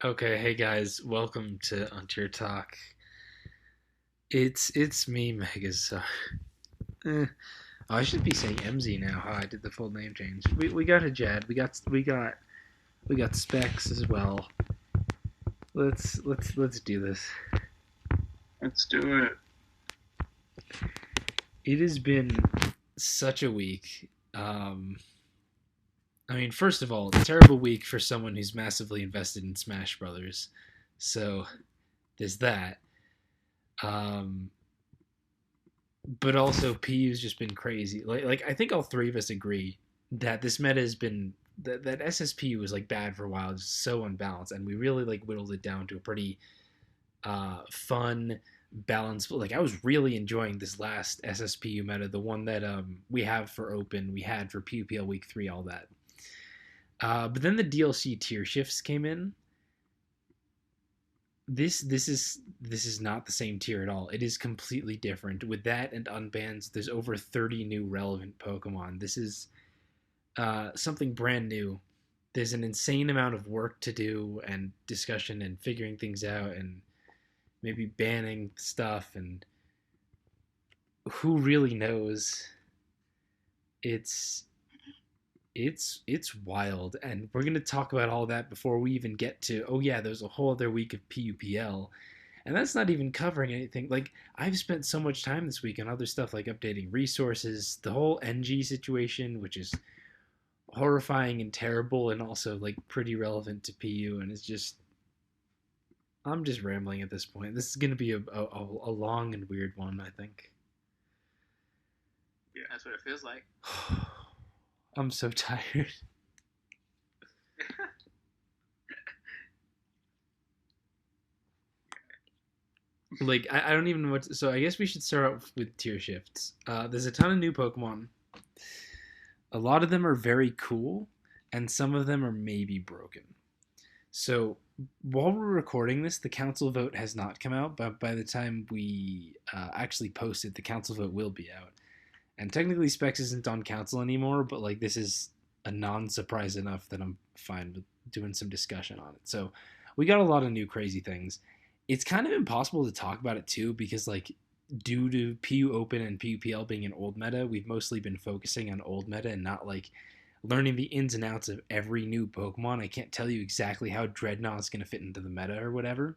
Okay, hey guys, welcome to Untier Talk. It's me, Megas. Eh, I should be saying MZ now. Huh? I did the full name change. We got Hajad. We got Specs as well. Let's do this. Let's do it. It has been such a week. I mean, first of all, a terrible week for someone who's massively invested in Smash Brothers. So there's that. Um, but also PU's just been crazy. Like I think all three of us agree that this meta has been that SSPU was like bad for a while, just so unbalanced, and we really like whittled it down to a pretty fun, balanced. Like I was really enjoying this last SSPU meta, the one that we have for Open, we had for PUPL Week 3, all that. But then the DLC tier shifts came in. This is not the same tier at all. It is completely different. With that and unbans, there's over 30 new relevant Pokemon. This is something brand new. There's an insane amount of work to do and discussion and figuring things out and maybe banning stuff and who really knows. It's it's wild, and we're gonna talk about all that before we even get to, oh yeah, there's a whole other week of PUPL, and that's not even covering anything. Like I've spent so much time this week on other stuff like updating resources, the whole NG situation, which is horrifying and terrible, and also like pretty relevant to PU, and it's just I'm just rambling at this point. This is gonna be a long and weird one, I think. Yeah, that's what it feels like. I'm so tired. Like I don't even know what so I guess we should start out with tier shifts. There's a ton of new Pokemon. A lot of them are very cool, and some of them are maybe broken. So while we're recording this, the council vote has not come out, but by the time we actually post it, the council vote will be out. And technically, Specs isn't on council anymore, but like this is a non-surprise enough that I'm fine with doing some discussion on it. So we got a lot of new crazy things. It's kind of impossible to talk about it too because like due to PU Open and PUPL being an old meta, we've mostly been focusing on old meta and not like learning the ins and outs of every new Pokemon. I can't tell you exactly how Dreadnought's going to fit into the meta or whatever.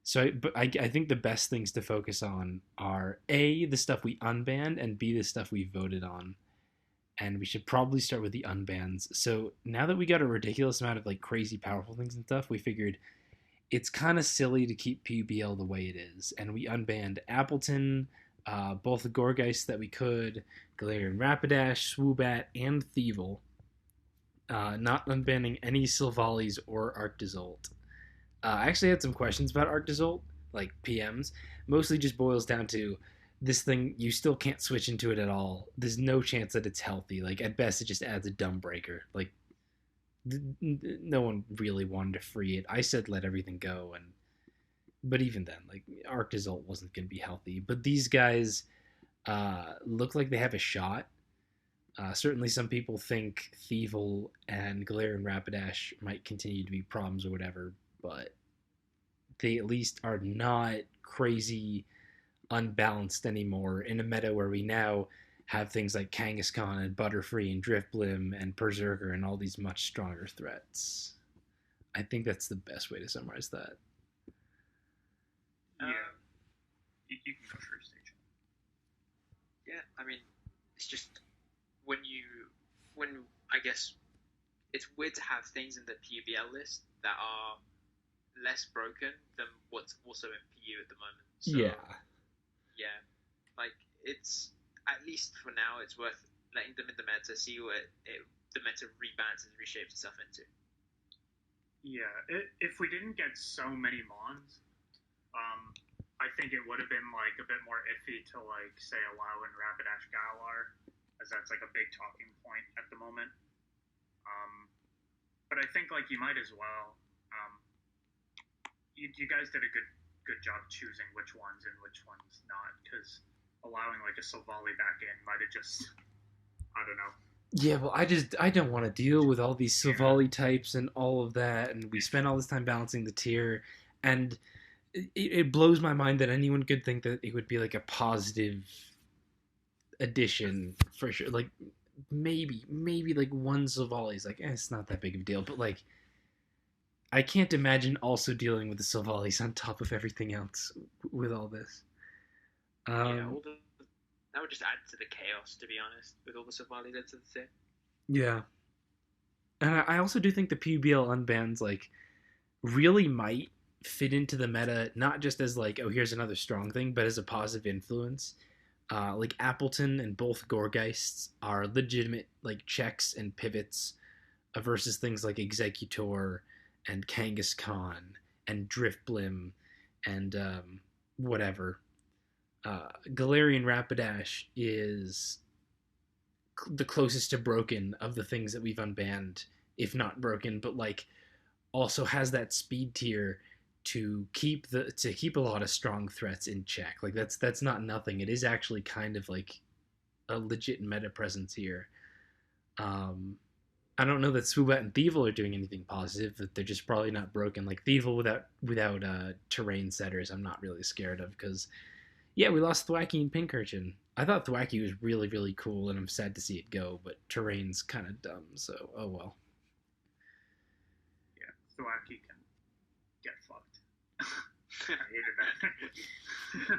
So, but I think the best things to focus on are A, the stuff we unbanned, and B, the stuff we voted on. And we should probably start with the unbans. So now that we got a ridiculous amount of like crazy powerful things and stuff, we figured it's kind of silly to keep PUBL the way it is. And we unbanned Appleton, both the Gorgeist that we could, Galarian Rapidash, Swoobat, and Thievul. Not unbanning any Silvali's or Arctozolt. I actually had some questions about Arctozolt, like PMs. Mostly just boils down to this thing, you still can't switch into it at all. There's no chance that it's healthy. Like, at best, it just adds a dumb breaker. Like, no one really wanted to free it. I said let everything go, and but even then, like, Arctozolt wasn't going to be healthy. But these guys look like they have a shot. Certainly, some people think Thievul and Galarian Rapidash might continue to be problems or whatever, but they at least are not crazy unbalanced anymore in a meta where we now have things like Kangaskhan and Butterfree and Drifblim and Berserker and all these much stronger threats. I think that's the best way to summarize that. Yeah, you can go first, H. Yeah, I mean, it's just when I guess it's weird to have things in the PUBL list that are less broken than what's also in PU at the moment. So, Yeah. yeah, like it's at least for now, it's worth letting them in the meta, see what the meta rebalance and reshapes itself into. Yeah, if we didn't get so many Mons, I think it would have been like a bit more iffy to like say allow in Rapidash Galar, as that's like a big talking point at the moment. But I think like you might as well. You guys did a good job choosing which ones and which ones not, because allowing like a Silvally back in might have just, I don't know, Yeah, well, I don't want to deal with all these Yeah, Silvally types and all of that, and we spend all this time balancing the tier, and it blows my mind that anyone could think that it would be like a positive addition for sure. Like maybe like one Silvally's like, it's not that big of a deal, but like I can't imagine also dealing with the Silvallis on top of everything else with all this. Yeah, Um, all the that would just add to the chaos, to be honest, with all the Savali that's in the set. yeah, and I also do think the PBL unbans like really might fit into the meta, not just as like, oh, here's another strong thing, but as a positive influence. Like Appleton and both Gorgeists are legitimate like checks and pivots versus things like Executor and Kangaskhan and Driftblim and whatever. Galarian Rapidash is the closest to broken of the things that we've unbanned, if not broken, but like also has that speed tier to keep a lot of strong threats in check. Like that's not nothing. It is actually kind of like a legit meta presence here. Um, I don't know that Swoobat and Thievul are doing anything positive. That they're just probably not broken. Like Thievul without terrain setters, I'm not really scared of because yeah, we lost Thwacky and Pincurchin. I thought Thwacky was really cool, and I'm sad to see it go. But terrain's kind of dumb, so oh well. yeah. Thwacky can get fucked. I hated that.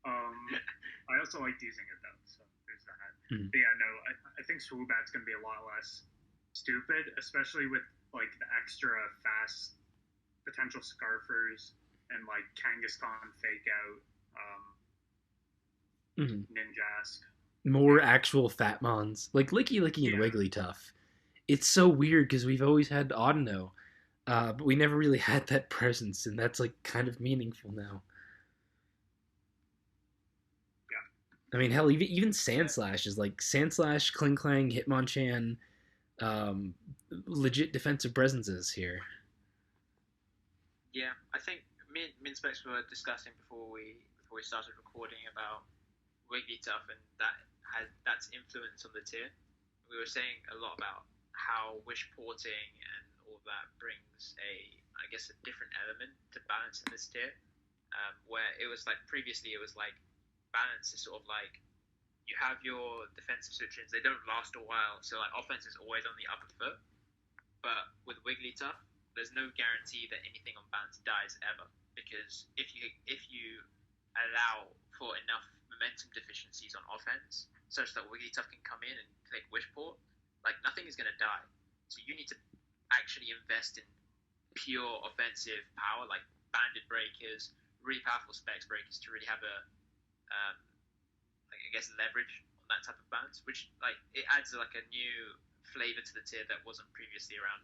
um, I also liked using it though, so there's that. Mm. But yeah, no, I think Swoobat's gonna be a lot less stupid, especially with like the extra fast potential Scarfers and like Kangaskhan fake out, Mm. Ninjask. More actual Fatmons, like Licky and Yeah, Wigglytuff. It's so weird because we've always had Audino, but we never really had that presence, and that's like kind of meaningful now. yeah, I mean, hell, even Sandslash is like Sandslash, Klinklang, Hitmonchan, um, legit defensive presences here. Yeah, I think me and Specs were discussing before we started recording about Wigglytuff and that's influence on the tier. We were saying a lot about how wish porting and all that brings I guess a different element to balance in this tier. Where it was like previously it was like balance is sort of like you have your defensive switch-ins, they don't last a while, so like offense is always on the upper foot. But with Wigglytuff, there's no guarantee that anything on balance dies ever, because if you allow for enough momentum deficiencies on offense, such that Wigglytuff can come in and click Wishport, like nothing is going to die. So you need to actually invest in pure offensive power, like banded breakers, really powerful specs breakers to really have a, like I guess leverage on that type of balance, which like it adds like a new flavor to the tier that wasn't previously around.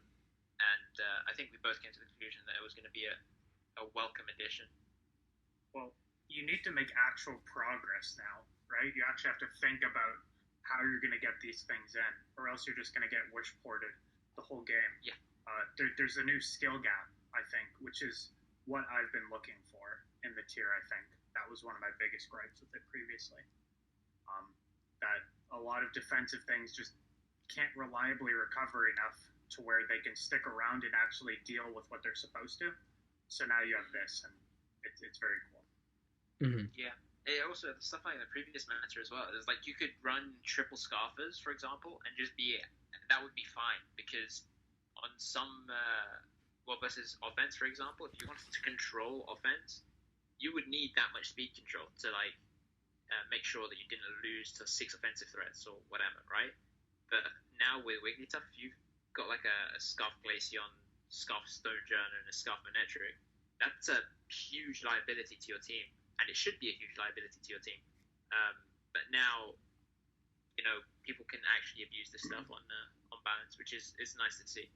And I think we both came to the conclusion that it was going to be a welcome addition. well, you need to make actual progress now, right? You actually have to think about how you're going to get these things in, or else you're just going to get wish ported the whole game. Yeah, There's a new skill gap, I think, which is what I've been looking for in the tier. I think that was one of my biggest gripes with it previously. That a lot of defensive things just can't reliably recover enough to where they can stick around and actually deal with what they're supposed to. So now you have this, and it's very cool. Mm-hmm. yeah. It also stuff like the previous meta as well. It's like you could run triple scarfers, for example, and just be that would be fine because on some well versus offense, for example, if you wanted to control offense, you would need that much speed control to like make sure that you didn't lose to 6 offensive threats or whatever, right? But now with Wigglytuff, if you've got like a Scarf Glaceon, Scarf Stonejourner, and a Scarf Manectric, that's a huge liability to your team, and it should be a huge liability to your team. But now, you know, people can actually abuse this stuff on balance, which is nice to see.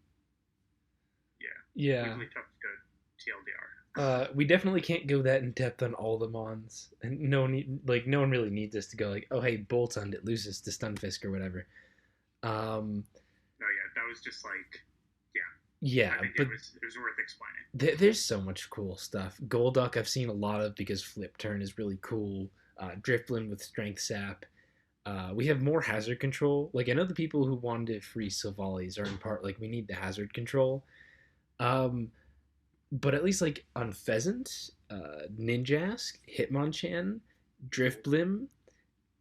Yeah, Yeah. Wigglytuff's good. TLDR. We definitely can't go that in depth on all the mons, and no one really needs us to go like, oh hey, Boltund it loses to Stunfisk or whatever. No, yeah, that was just like, yeah. Yeah, I think but it was worth explaining. there's so much cool stuff. Golduck I've seen a lot of because Flip Turn is really cool. Drifblim with Strength Sap. We have more hazard control. Like I know the people who wanted to free Silvali's are in part like we need the hazard control. Um, but at least like on Pheasant, Ninjask, Hitmonchan, Driftblim,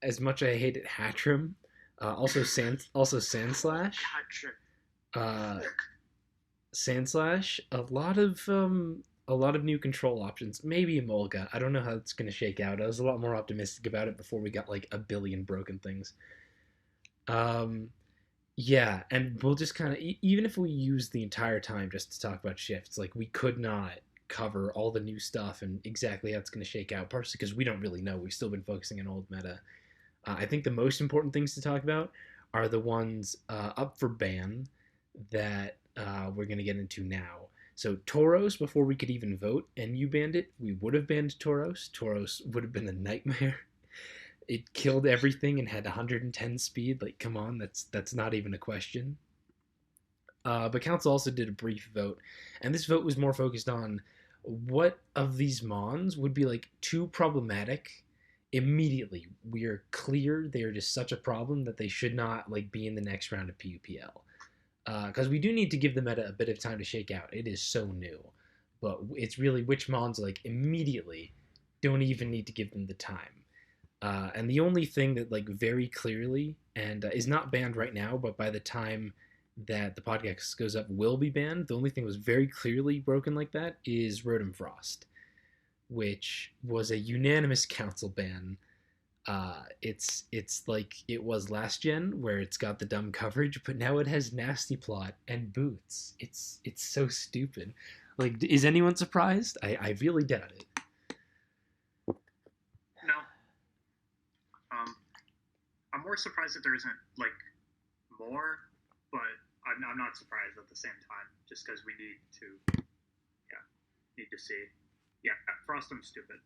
as much as I hated Hatchrim, also Sandslash, uh, Sandslash, a lot of new control options. Maybe Emolga. I don't know how it's gonna shake out. I was a lot more optimistic about it before we got like a billion broken things. Um, yeah, and we'll just kind of even if we use the entire time just to talk about shifts, like we could not cover all the new stuff and exactly how it's going to shake out. Partially because we don't really know. We've still been focusing on old meta. I think the most important things to talk about are the ones up for ban that we're going to get into now. So Tauros, before we could even vote, and you banned it, we would have banned Tauros. Tauros would have been a nightmare. It killed everything and had 110 speed. Like, come on, that's not even a question. But council also did a brief vote, and this vote was more focused on what of these mons would be like too problematic immediately. We are clear they are just such a problem that they should not like be in the next round of PUPL. Because we do need to give the meta a bit of time to shake out. It is so new, but it's really which mons like immediately don't even need to give them the time. And the only thing that like very clearly and is not banned right now, but by the time that the podcast goes up will be banned. The only thing that was very clearly broken like that is Rotom Frost, which was a unanimous council ban. It's like it was last gen where it's got the dumb coverage, but now it has nasty plot and boots. It's so stupid. Like, is anyone surprised? I really doubt it. No. I'm more surprised that there isn't like more, but I'm not surprised at the same time, just because we need to see. Yeah, Frostum's stupid.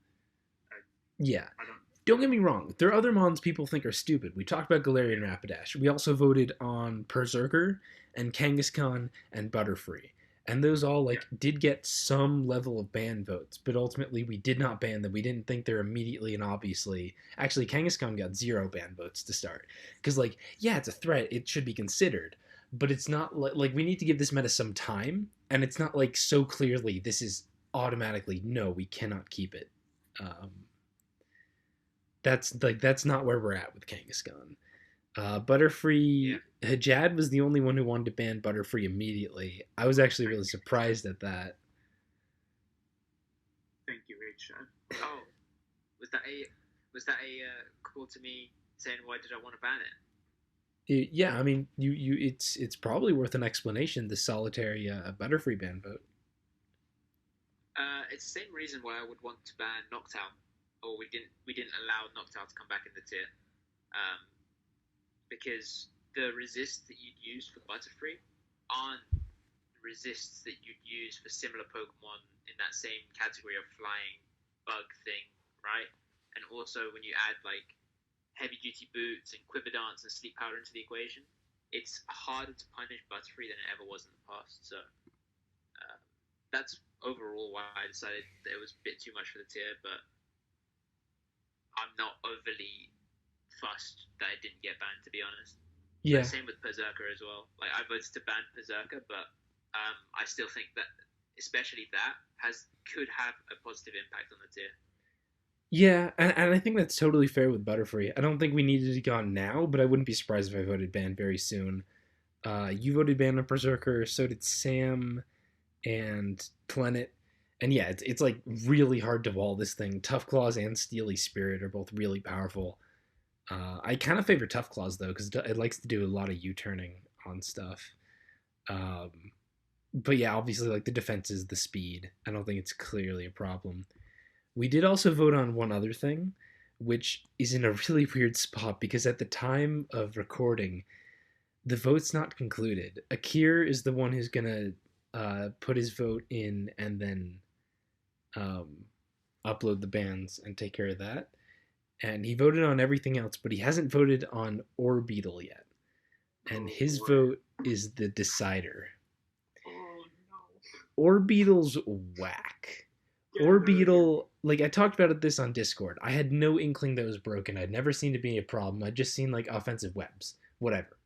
Yeah. I Don't get me wrong. There are other mons people think are stupid. We talked about Galarian Rapidash. We also voted on Berserker and Kangaskhan and Butterfree. And those all like did get some level of ban votes, but ultimately we did not ban them. We didn't think they're immediately and obviously. Actually, Kangaskhan got 0 ban votes to start because like yeah, it's a threat. It should be considered, but it's not like we need to give this meta some time, and it's not like so clearly this is automatically no, we cannot keep it. That's not where we're at with Kangaskhan. Butterfree, Hajad was the only one who wanted to ban Butterfree immediately. I was actually really surprised at that. Thank you, Hajad. Oh, was that a call to me saying why did I want to ban it? Yeah, I mean, it's probably worth an explanation. The solitary Butterfree ban vote. It's the same reason why I would want to ban Noctowl, or we didn't allow Noctowl to come back in the tier, because the resists that you'd use for Butterfree aren't resists that you'd use for similar Pokemon in that same category of flying bug thing, right? And also when you add like heavy duty boots and quiver dance and sleep powder into the equation, it's harder to punish Butterfree than it ever was in the past. So that's overall why I decided that it was a bit too much for the tier, but I'm not overly fussed that it didn't get banned, to be honest. Yeah. But same with Berserker as well. Like I voted to ban Berserker, but I still think that, especially that, could have a positive impact on the tier. Yeah, and I think that's totally fair with Butterfree. I don't think we needed to go on now, but I wouldn't be surprised if I voted ban very soon. You voted ban on Berserker, so did Sam and Planet. And yeah, it's like really hard to wall this thing. Tough Claws and Steely Spirit are both really powerful. I kind of favor Tough Claws though, because it likes to do a lot of U-turning on stuff. But yeah, obviously like the defense is the speed. I don't think it's clearly a problem. We did also vote on one other thing, which is in a really weird spot because at the time of recording, the vote's not concluded. Akir is the one who's gonna put his vote in and then upload the bans and take care of that. And he voted on everything else, but he hasn't voted on Orbeetle yet. And his vote is the decider. Oh no. Orbeetle's whack. Orbeetle, like I talked about this on Discord. I had no inkling that it was broken. I'd never seen it be a problem. I'd just seen like offensive webs, whatever.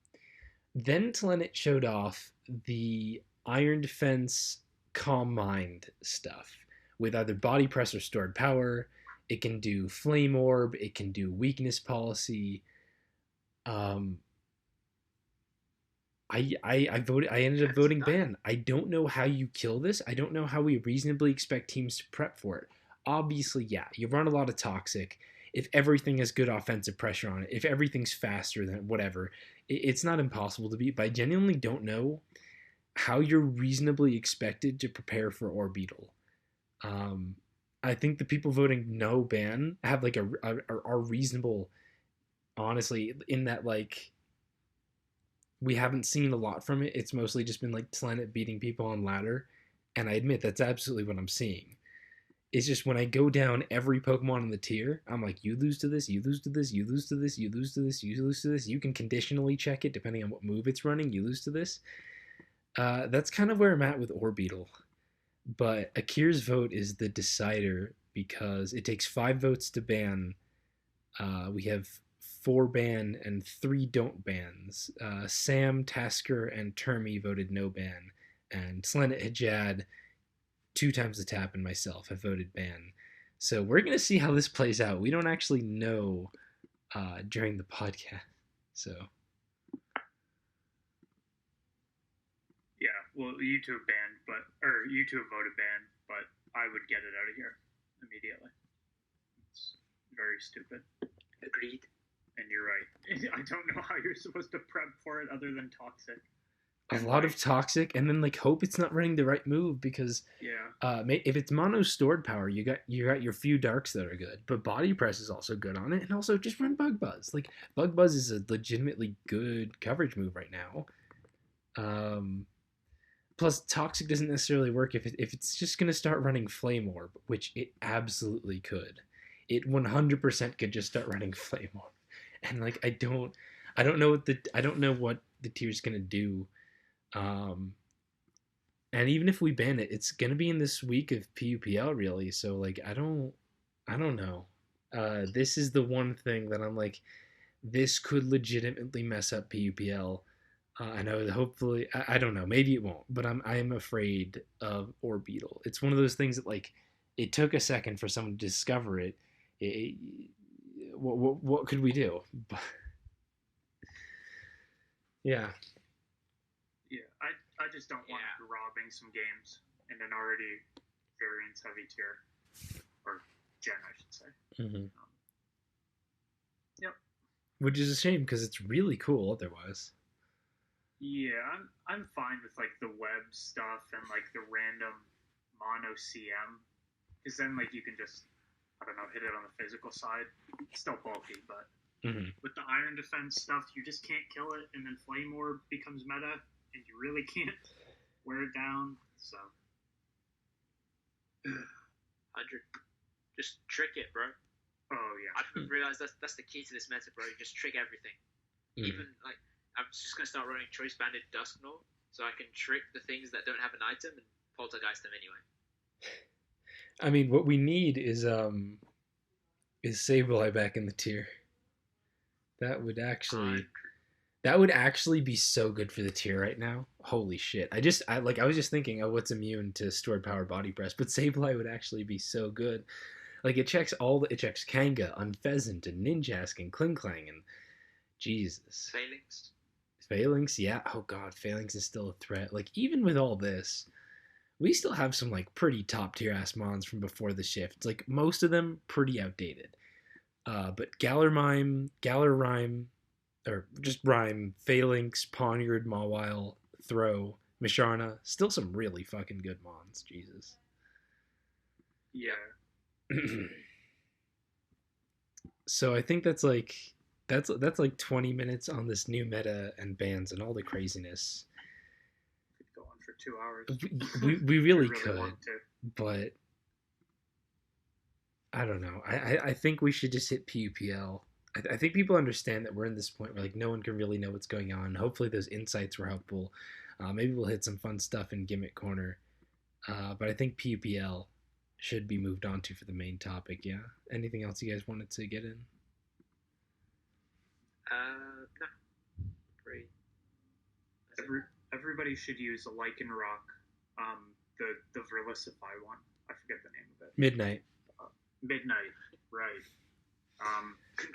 Then Telenet showed off the Iron Defense Calm Mind stuff with either body press or stored power. It can do Flame Orb. It can do Weakness Policy. Um, I voted. I ended up voting ban. I don't know how you kill this. I don't know how we reasonably expect teams to prep for it. Obviously, yeah, you run a lot of toxic. If everything has good offensive pressure on it, if everything's faster than whatever, it's not impossible to beat. But I genuinely don't know how you're reasonably expected to prepare for Orbeetle. Um, I think the people voting no ban have like are reasonable, honestly, in that like we haven't seen a lot from it. It's mostly just been like Planet beating people on ladder, and I admit that's absolutely what I'm seeing. It's just when I go down every Pokemon in the tier, I'm like, you lose to this, you lose to this, you lose to this, you lose to this, you lose to this. You can conditionally check it depending on what move it's running. You lose to this. That's kind of where I'm at with Orbeetle. But Akir's vote is the decider because it takes 5 votes to ban. We have 4 ban and 3 don't bans. Sam, Tasker, and Termy voted no ban. And Slenet Hajad, 2 times the tap, and myself have voted ban. So we're going to see how this plays out. We don't actually know during the podcast. So. Yeah, well, YouTube banned, or YouTube voted ban, but I would get it out of here immediately. It's very stupid. Agreed. And you're right. I don't know how you're supposed to prep for it other than toxic. A lot of toxic, and then like hope it's not running the right move because if it's mono stored power, you got your few darks that are good, but body press is also good on it, and also just run bug buzz. Like bug buzz is a legitimately good coverage move right now. Plus toxic doesn't necessarily work if it's just gonna start running flame orb, which it absolutely could. It 100% could just start running flame orb, and like I don't know what the tier's gonna do. And even if we ban it, it's gonna be in this week of PUPL really. So like I don't know. This is the one thing that I'm like, this could legitimately mess up PUPL. I know hopefully I don't know, maybe it won't, but I am afraid of Orbeetle. It's one of those things that like it took a second for someone to discover it. What could we do? Yeah. Yeah, I just don't want it robbing some games in an already variance heavy tier, or gen, I should say. Mm-hmm. Yep. Which is a shame because it's really cool otherwise. Yeah, I'm fine with like the web stuff and like the random mono CM, because then like you can just hit it on the physical side. It's still bulky, but with the iron defense stuff, you just can't kill it, and then flame orb becomes meta. And you really can't wear it down, so. 100. Just trick it, bro. Oh, yeah. I've realized that's the key to this meta, bro. Just trick everything. Even, like, I'm just going to start running Choice Banded Dusknoll, so I can trick the things that don't have an item and poltergeist them anyway. I mean, what we need is Sableye back in the tier. That would actually be so good for the tier right now. Holy shit. I was just thinking, oh, what's immune to stored power body press, but Sableye would actually be so good. Like it checks Kanga, Unpheasant, and Ninjask, and Klinklang, and Jesus. Phalanx, yeah. Oh god, Phalanx is still a threat. Like even with all this, we still have some like pretty top tier ass mons from before the shift. Like most of them pretty outdated. But Galarrime, or just Rhyme, Phalanx, Poniard, Mawile, Throw, Misharna, still some really fucking good mons. Jesus. Yeah. So I think that's like 20 minutes on this new meta and bans and all the craziness. Could go on for 2 hours. We really could, but I don't know. I think we should just hit PUPL. I think people understand that we're in this point where like no one can really know what's going on. Hopefully those insights were helpful. Maybe we'll hit some fun stuff in Gimmick Corner. But I think PUPL should be moved on to for the main topic. Yeah. Anything else you guys wanted to get in? No. Great. Everybody should use a lichen rock. The Verlicify one. I forget the name of it. Midnight. Midnight. Right.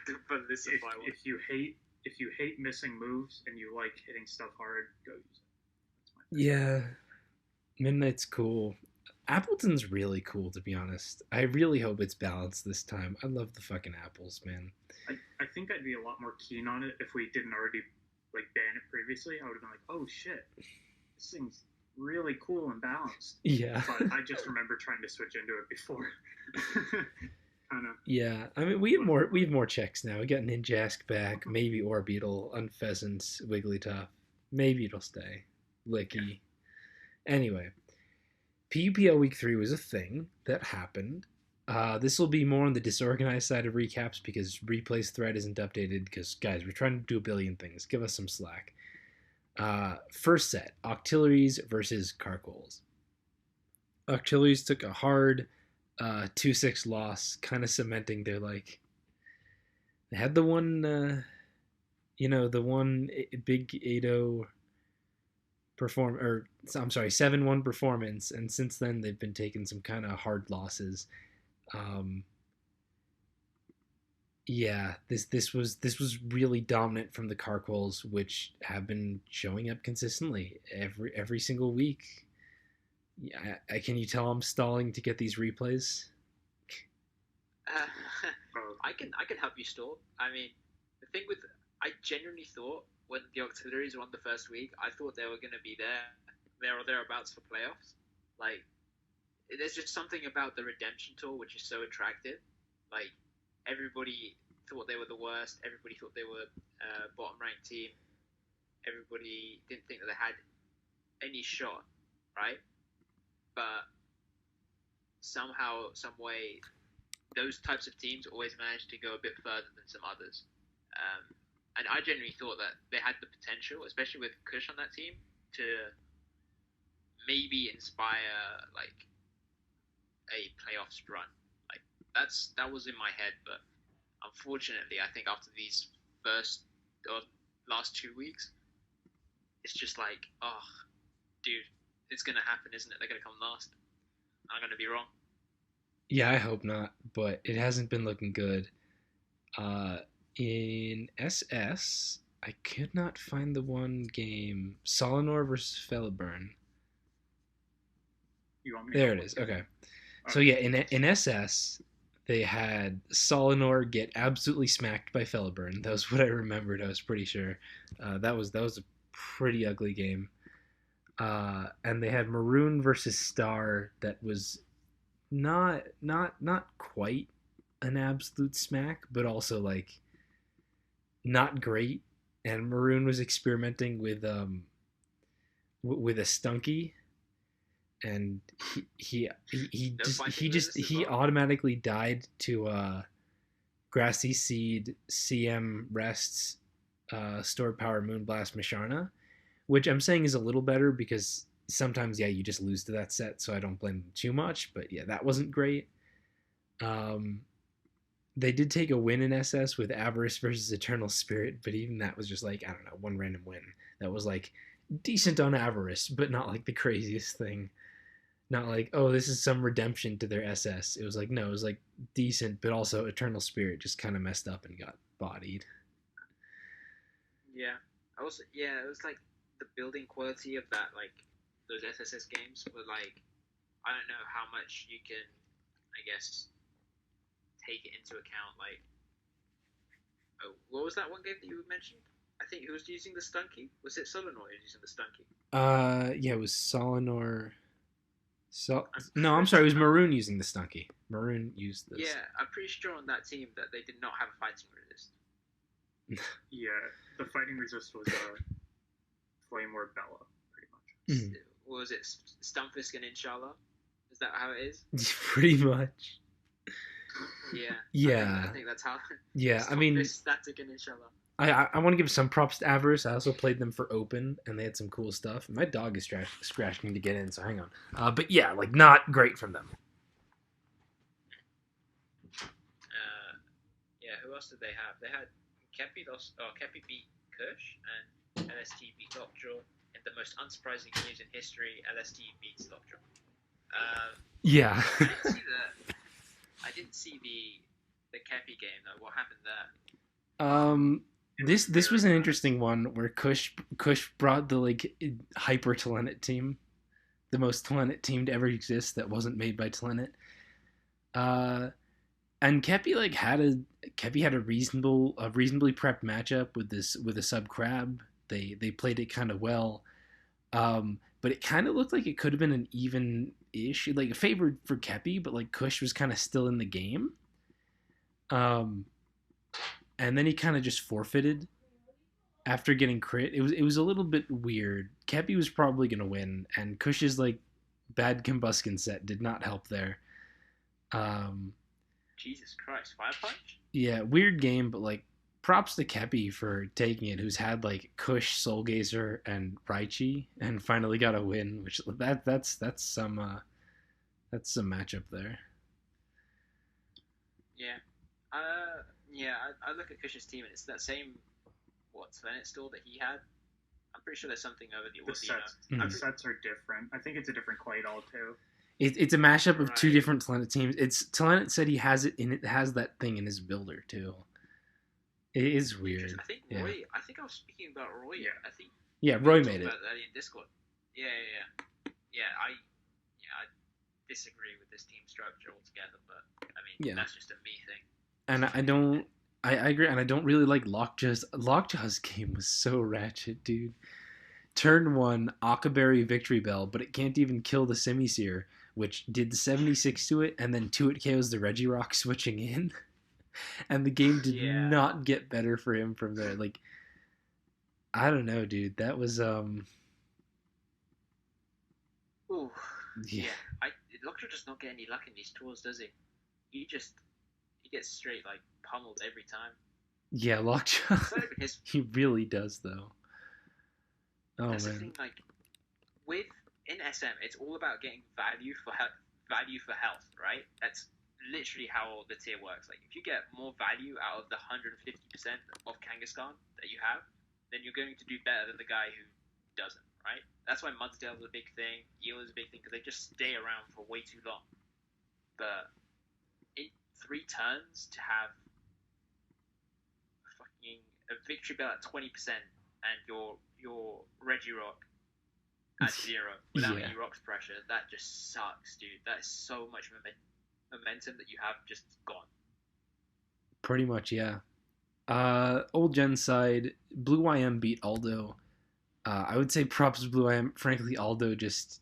The Verlicify one. If you hate missing moves and you like hitting stuff hard, go use it. That's my Yeah. Midnight's cool. Appleton's really cool, to be honest. I really hope it's balanced this time. I love the fucking apples, man. I think I'd be a lot more keen on it if we didn't already like ban it previously. I would have been like, oh shit, this thing's really cool and balanced. Yeah. But I just remember trying to switch into it before. Kind of. Yeah. I mean, we have more checks now. We got Ninjask back, maybe Orbeetle, Unpheasant, Wigglytuff. Maybe it'll stay. Licky. Anyway, PUPL Week 3 was a thing that happened. This will be more on the disorganized side of recaps because Replay's thread isn't updated because, guys, we're trying to do a billion things. Give us some slack. First set, Octilleries versus Carcoals. Octilleries took a hard 2-6 loss, kind of cementing their, like... They had the one, the one big 8-0 perform, or I'm sorry, 7-1 performance, and since then they've been taking some kind of hard losses. Yeah, this was really dominant from the Carcoals, which have been showing up consistently every single week. Yeah, can you tell I'm stalling to get these replays? I can help you stall. I mean, the thing with I genuinely thought when the Octilleries were on the first week, I thought they were going to be there or thereabouts for playoffs. Like, there's just something about the Redemption Tour which is so attractive. Like, everybody thought they were the worst. Everybody thought they were bottom-ranked team. Everybody didn't think that they had any shot, right? But somehow, some way, those types of teams always manage to go a bit further than some others. And I genuinely thought that they had the potential, especially with Kush on that team, to maybe inspire like a playoffs run. Like that was in my head, but unfortunately, I think after these first or last 2 weeks, it's just like, oh, dude, it's gonna happen, isn't it? They're gonna come last. I'm gonna be wrong. Yeah, I hope not, but it hasn't been looking good. In SS, I could not find the one game. Solinor versus Feliburn. You want me to There it is. Okay. So yeah, in SS, they had Solinor get absolutely smacked by Feliburn. That was what I remembered. I was pretty sure. That was a pretty ugly game. And they had Maroon versus Star. That was not quite an absolute smack, but also like not great. And Maroon was experimenting with a Stunky, and he automatically died to Grassy Seed CM Rests Stored Power Moonblast Masharna, which I'm saying is a little better because sometimes you just lose to that set, so I don't blame them too much. But yeah, that wasn't great. They did take a win in SS with Avarice versus Eternal Spirit, but even that was just like, I don't know, one random win. That was like decent on Avarice, but not like the craziest thing. Not like, oh, this is some redemption to their SS. It was like, no, it was like decent, but also Eternal Spirit just kind of messed up and got bodied. Yeah. It was like the building quality of that, like those SSS games were like, I don't know how much you can, I guess, take it into account. Like, what was that one game that you mentioned? I think who was using the Stunky? Was it Solinor who was using the Stunky? Yeah, it was Solinor. No, I'm sorry, it was Maroon using the Stunky. Maroon used this. Yeah, I'm pretty sure on that team that they did not have a fighting resist. Yeah, the fighting resist was Flame Ward Bella, pretty much. Mm. What was it? Stunfisk and Inshallah? Is that how it is? Pretty much. Yeah. Yeah. I think that's how. Yeah, I mean, Static and Inshallah. I want to give some props to Avarice. I also played them for Open, and they had some cool stuff. My dog is scratching to get in, so hang on. But yeah, like not great from them. else did they have? They had Kepi beat Kush, and LST beat Lockjaw. In the most unsurprising news in history, LST beats Lockjaw. Yeah. I didn't see the Kepi game though. What happened there? This was an interesting one where Kush brought the like hyper talented team, the most talented team to ever exist that wasn't made by Talented. And Kepi had a reasonably prepped matchup with a sub Crab. They played it kind of well, but it kind of looked like it could have been an even ish, like favored for Kepi, but like Kush was kind of still in the game. And then he kind of just forfeited after getting crit. It was a little bit weird. Kepi was probably gonna win, and Kush's like bad combustion set did not help there. Jesus Christ, Fire Punch? Yeah, weird game, but like props to Kepi for taking it, who's had like Kush, Soulgazer, and Raichi, and finally got a win. Which that's some matchup there. Yeah. I look at Kush's team and it's that same Planet store that he had. I'm pretty sure there's something over the Orbino. The sets are different. I think it's a different clay doll too. It's a mashup of two different Talented teams. Talented said he has it in it has that thing in his builder too. It is weird. I think Roy. I think I was speaking about Roy. Yeah. I think. Yeah, Roy made it. About that in Discord. Yeah. I disagree with this team structure altogether, but I mean that's just a me thing. And I agree, and I don't really like Lockjaw's. Lockjaw's game was so ratchet, dude. Turn 1, Akaberry Victory Bell, but it can't even kill the Semi-Seer, which did 76 to it, and then 2 it KOs the Regirock switching in. And the game did not get better for him from there. Like, I don't know, dude. That was, Ooh. Yeah. Lockjaw does not get any luck in these tours, does he? He gets straight, like, pummeled every time. Yeah, Lockjaw. He really does, though. Oh, that's man. The thing, like, in SM, it's all about getting value for health, right? That's literally how the tier works. Like, if you get more value out of the 150% of Kangaskhan that you have, then you're going to do better than the guy who doesn't, right? That's why Mudsdale is a big thing, Eel is a big thing, because they just stay around for way too long. But in 3 turns to have a Victory Bell at 20% and your Regirock at 0 without any rocks pressure, that just sucks, dude. That is so much momentum that you have just gone. Pretty much, yeah. Old Gen side, Blue YM beat Aldo. I would say props to Blue YM. Frankly, Aldo just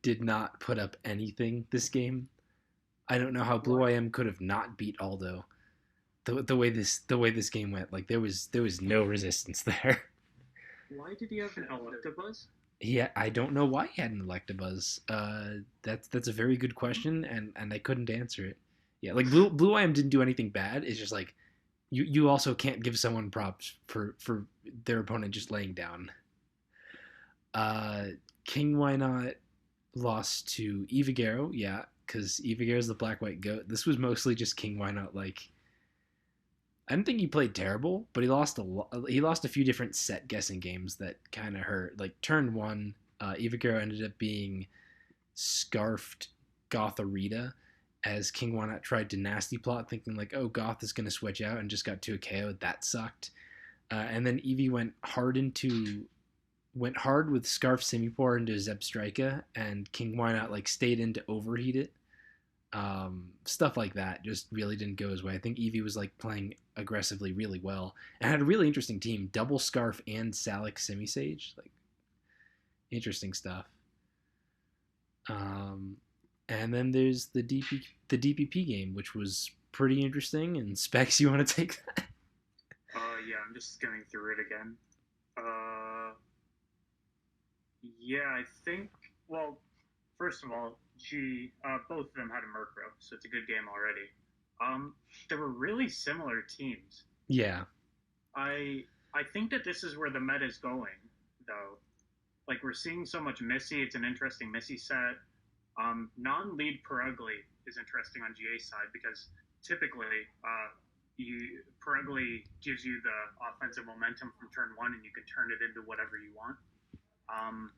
did not put up anything this game. I don't know how Blue YM could have not beat Aldo. The way this game went, like there was no resistance there. Why did he have an Electabuzz? Yeah, I don't know why he had an Electabuzz. That's a very good question, and I couldn't answer it. Yeah, like Blue YM didn't do anything bad. It's just like you also can't give someone props for their opponent just laying down. King Why Not lost to Evagero, yeah, because Evagero's the black-white goat. This was mostly just King Why Not, like, I don't think he played terrible, but he lost a few different set guessing games that kind of hurt. Like turn 1, Evagero ended up being scarfed Gotharita as King Why Not tried to nasty plot, thinking like, oh, Goth is going to switch out, and just got to a KO. That sucked. And then Eevee went hard with Scarf Simipour into Zebstrika, and King Why Not like stayed in to overheat it. Stuff like that just really didn't go his way. I think Eevee was like playing aggressively really well and had a really interesting team, double Scarf and Salic Simisage, like interesting stuff. And then there's the DPP game, which was pretty interesting. And Specs, you want to take that? Yeah, I'm just skimming through it again. Yeah, I think. Well, first of all, both of them had a Murkrow, so it's a good game already. They were really similar teams. Yeah. I think that this is where the meta is going, though. Like, we're seeing so much Missy. It's an interesting Missy set. Non-lead Perugly is interesting on GA side because typically Probably gives you the offensive momentum from turn one, and you can turn it into whatever you want. Um,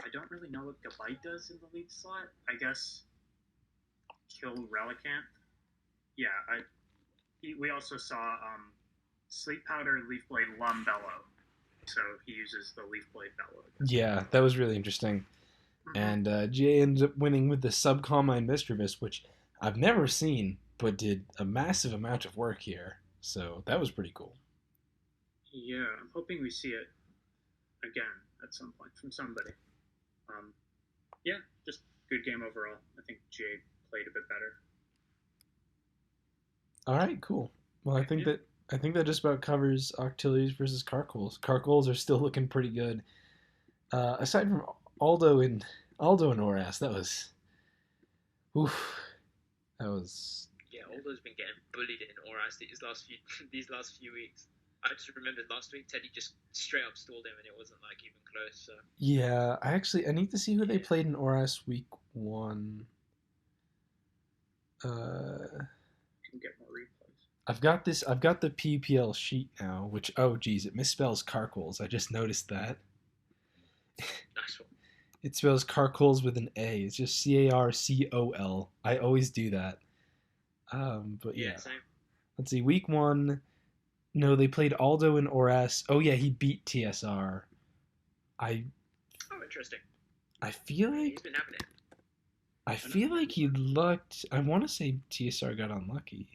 I don't really know what Gabite does in the lead slot. I guess kill Relicanth. Yeah, we also saw Sleep Powder, Leaf Blade, Lumbello. So he uses the Leaf Blade Bellow. Yeah, that was really interesting. Mm-hmm. And GA ends up winning with the Subcombine Mischievous, which I've never seen, but did a massive amount of work here. So that was pretty cool. Yeah, I'm hoping we see it again at some point from somebody. Yeah, just good game overall. I think GA played a bit better. All right, cool. Well, I think that just about covers Octilius versus Carcoals. Carcoals are still looking pretty good. Aside from Aldo and Oras, that was, oof, that was. Yeah, Aldo's been getting bullied in Oras these last few weeks. I just remembered last week Teddy just straight up stalled him, and it wasn't like even close. So Yeah, I need to see who they played in Oras week 1. Can get more replays. I've got the PPL sheet now, which, oh geez, it misspells Carcoals. I just noticed that. nice one. It spells Carcoals with an A. It's just Carcol. I always do that. But yeah. Same. Let's see. Week 1. No, they played Aldo and Oras. Oh yeah, he beat TSR. Oh, interesting. I feel like he's been having it. I feel like he looked. I want to say TSR got unlucky.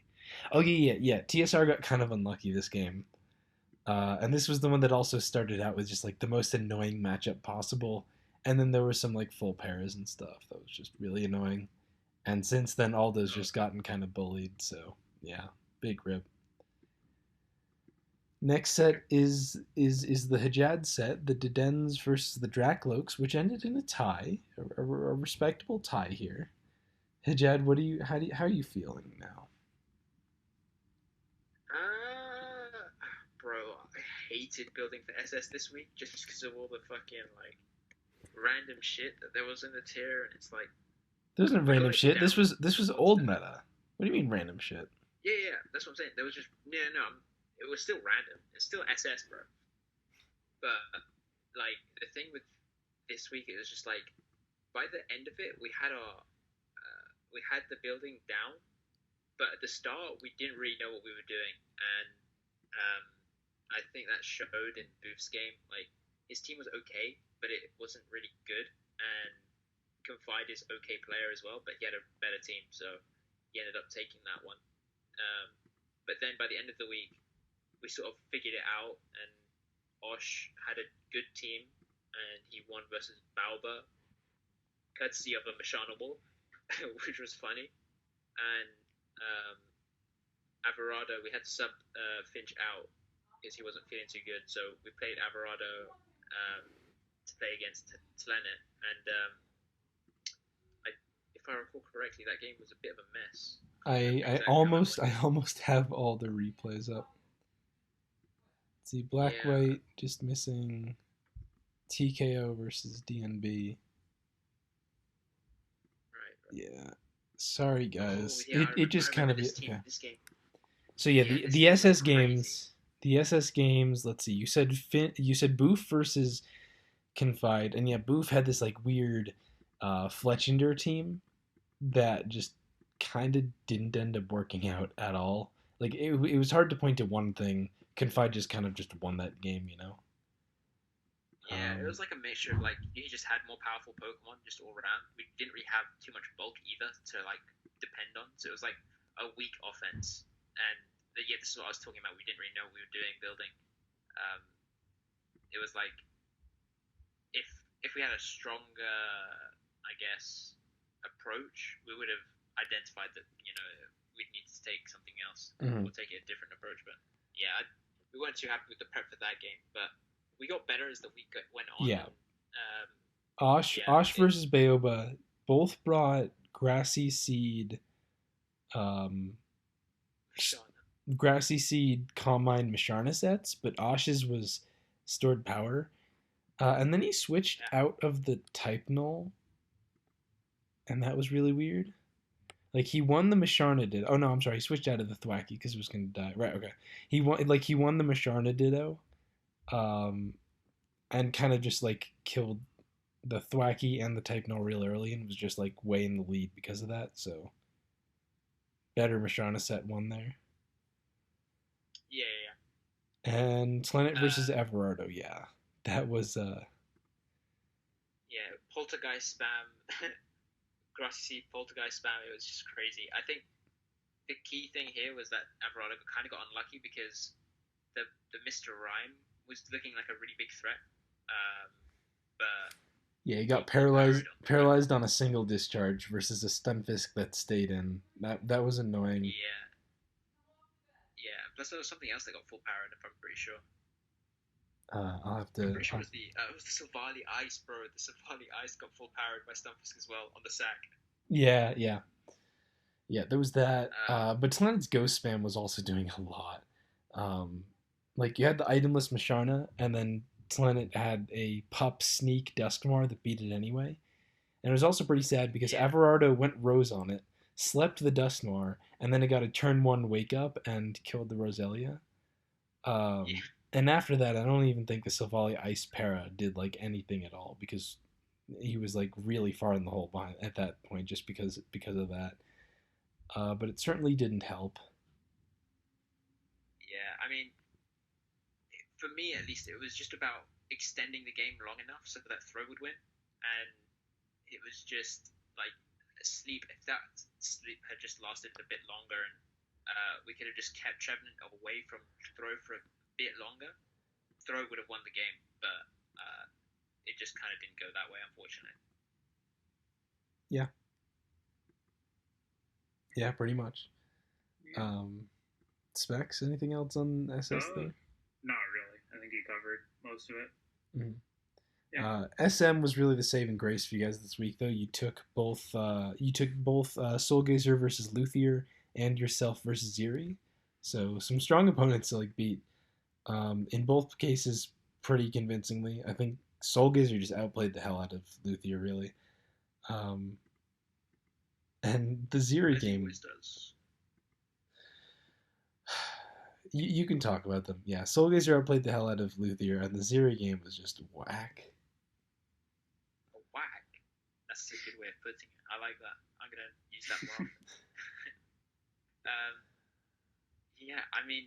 Oh yeah. TSR got kind of unlucky this game. And this was the one that also started out with just like the most annoying matchup possible. And then there were some like full pairs and stuff that was just really annoying. And since then, Aldo's just gotten kind of bullied. So yeah, big rip. Next set is the Hajad set, the Dedens versus the Drakloaks, which ended in a tie, a respectable tie here. Hajad, how are you feeling now? Bro, I hated building for SS this week just because of all the fucking like random shit that there was in the tier, and it's like there's no random shit. This was old meta. What do you mean random shit? Yeah, that's what I'm saying. There was just no. It was still random. It's still SS, bro. But like the thing with this week, it was just like by the end of it, we had the building down, but at the start we didn't really know what we were doing, and I think that showed in Booth's game. Like his team was okay, but it wasn't really good, and Confide is okay player as well, but he had a better team, so he ended up taking that one. But then by the end of the week, we sort of figured it out, and Osh had a good team, and he won versus Balba, courtesy of a Mashanable, which was funny. And Averado, we had to sub Finch out because he wasn't feeling too good, so we played Averado to play against Tlenet, and if I recall correctly, that game was a bit of a mess. I almost have all the replays up. Let's see, White just missing TKO versus DNB. Right. Yeah. Sorry guys. Oh, yeah, it just kind of this game. So yeah, the SS games. The SS games, let's see. You said Boof versus Confide, and yeah, Boof had this like weird Fletchinder team that just kind of didn't end up working out at all. Like it was hard to point to one thing. Confide just kind of just won that game, you know. Yeah, it was like a mixture of like he just had more powerful Pokemon just all around. We didn't really have too much bulk either to like depend on, so it was like a weak offense. And this is what I was talking about. We didn't really know what we were doing building. It was like if we had a stronger, I guess, approach, we would have identified that we'd need to take something else or take a different approach. But yeah, we weren't too happy with the prep for that game, but we got better as the week went on. Yeah. Osh versus Baoba both brought Grassy Seed, Grassy Seed Combine Masharna sets, but Osh's was Stored Power. And then he switched out of the Type Null, and that was really weird. Like he won the Masharna Ditto. Oh no, I'm sorry. He switched out of the Thwacky because it was going to die. Right. Okay. He won the Masharna Ditto, um, and kind of just like killed the Thwacky and the Type Null real early, and was just like way in the lead because of that. So better Masharna set won there. Yeah, yeah, And Planet yeah. versus Everardo. Yeah, that was Yeah, poltergeist spam, grassy seed poltergeist spam. It was just crazy. I think the key thing here was that Alvarado kind of got unlucky because the Mr. Rhyme was looking like a really big threat, but yeah. He got he paralyzed parried on the ground. paralyzed on a single discharge versus a Stunfisk that stayed in. That was annoying. Yeah, yeah. Plus there was something else that got full parried. If I'm pretty sure. I'll have I'm to. pretty sure it was the Savali Ice, bro. The Savali Ice got full parried by Stunfisk as well on the sack. Yeah, yeah, yeah. There was that. Uh, But Talon's ghost spam was also doing a lot. Um, like you had the itemless Masharna, and then Talon had a pup sneak Duskmar that beat it anyway. And it was also pretty sad because yeah, Everardo went Rose on it, slept the Duskmar, and then it got a turn one wake up and killed the Roselia. yeah, And after that, I don't even think the Savali Ice Para did like anything at all because he was like really far in the hole behind at that point just because of that. But it certainly didn't help. yeah. I mean, for me at least, it was just about extending the game long enough so that Throw would win, and it was just like sleep. If that sleep had just lasted a bit longer, and we could have just kept Trevenant away from Throw for a bit longer, Throw would have won the game. But it just kind of didn't go that way, unfortunately. Yeah, yeah, pretty much. Yeah. Um, Specs, anything else on SS there? Not really. I think you covered most of it. Mhm. Yeah. SM was really the saving grace for you guys this week, though. You took both Soulgazer versus Luthier and yourself versus Ziri, so some strong opponents to like beat. In both cases, pretty convincingly. I think Soulgazer just outplayed the hell out of Luthier, really. Um, and the Ziri As he game, always does. you can talk about them. Yeah, Soulgazer outplayed the hell out of Luthier, and the Ziri game was just whack. A whack. That's a good way of putting it. I like that. I'm gonna use that more often. Yeah, I mean,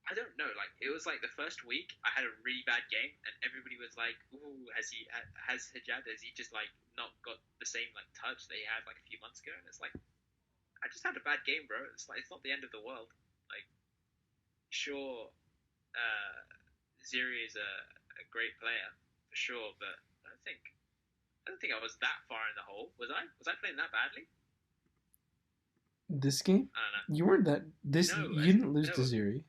I don't know. Like, it was like the first week I had a really bad game, and everybody was like, "Ooh, has Hijab? Has he just like not got the same like touch that he had like a few months ago?" And it's like, I just had a bad game, bro. It's like it's not the end of the world. Like, sure, uh, Ziri is a great player for sure, but I don't think I was that far in the hole. Was I? Was I playing that badly? This game, I don't know. you weren't that. This No, you didn't lose to no. Ziri.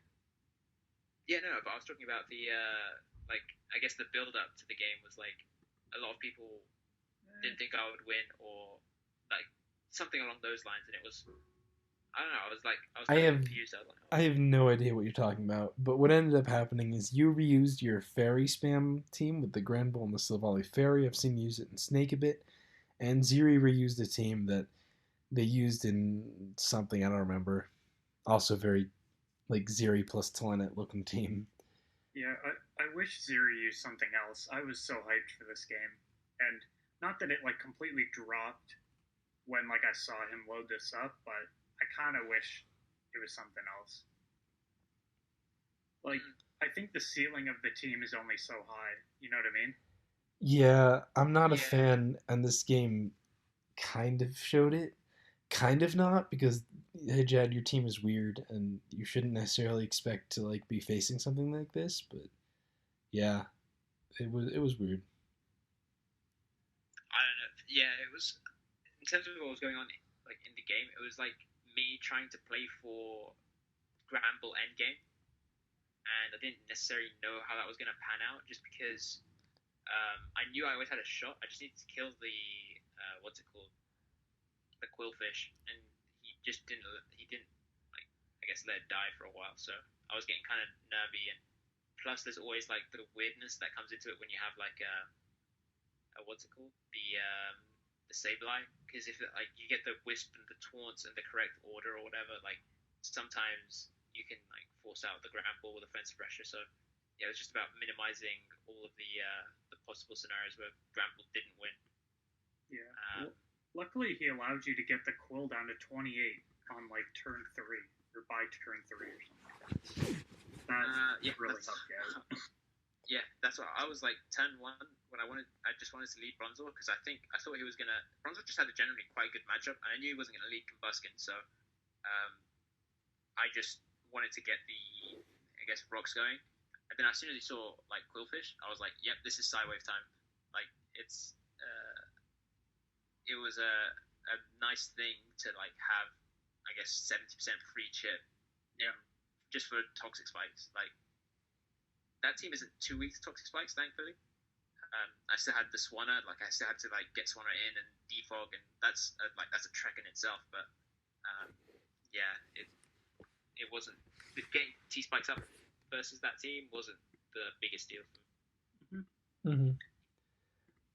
Yeah, no, but I was talking about the like I guess the build up to the game was like a lot of people didn't think I would win or like something along those lines, and it was I don't know. I was I kind of have confused. I was like, I oh, have no idea what you're talking about. But what ended up happening is you reused your fairy spam team with the Grand Bull and the Silvally Fairy. I've seen you use it in Snake a bit, and Ziri reused a team that they used in something I don't remember. Also very like Ziri plus Telenet looking team. Yeah, I wish Ziri used something else. I was so hyped for this game. And not that it like completely dropped when like I saw him load this up, but I kind of wish it was something else. Like mm, I think the ceiling of the team is only so high. You know what I mean? Yeah, I'm not a yeah, fan, and this game kind of showed it. Kind of not because hey Jad, your team is weird, and you shouldn't necessarily expect to like be facing something like this. But yeah, it was weird. I don't know. Yeah, it was in terms of what was going on like in the game. It was like me trying to play for Gramble Endgame, and I didn't necessarily know how that was going to pan out just because I knew I always had a shot. I just needed to kill the what's it called, the quillfish, and he just didn't. He didn't like I guess let it die for a while. So I was getting kind of nervy, and plus there's always like the weirdness that comes into it when you have like a what's it called, the the Sableye, because if like you get the Wisp and the Taunts in the correct order or whatever, like sometimes you can like force out the ground ball with offensive pressure. So yeah, it was just about minimizing all of the possible scenarios where ground ball didn't win. Yeah. Luckily, he allowed you to get the Quill down to 28 on like turn 3 or by turn 3 or something like that. That really helped you out. Yeah, that's what I was like. Turn 1 when I just wanted to lead Bronzor because I thought he was gonna. Bronzor just had a generally quite good matchup, and I knew he wasn't gonna lead Combuskin, so I just wanted to get the rocks going. And then as soon as he saw like Quillfish, I was like, "Yep, this is Psywave time." Like it was a nice thing to like have, I guess 70% free chip, just for toxic spikes. Like that team isn't too weak to toxic spikes, thankfully. I still had the Swanner, like I still had to like get Swanner in and defog, and that's a trek in itself. But it wasn't getting T spikes up versus that team wasn't the biggest deal for me.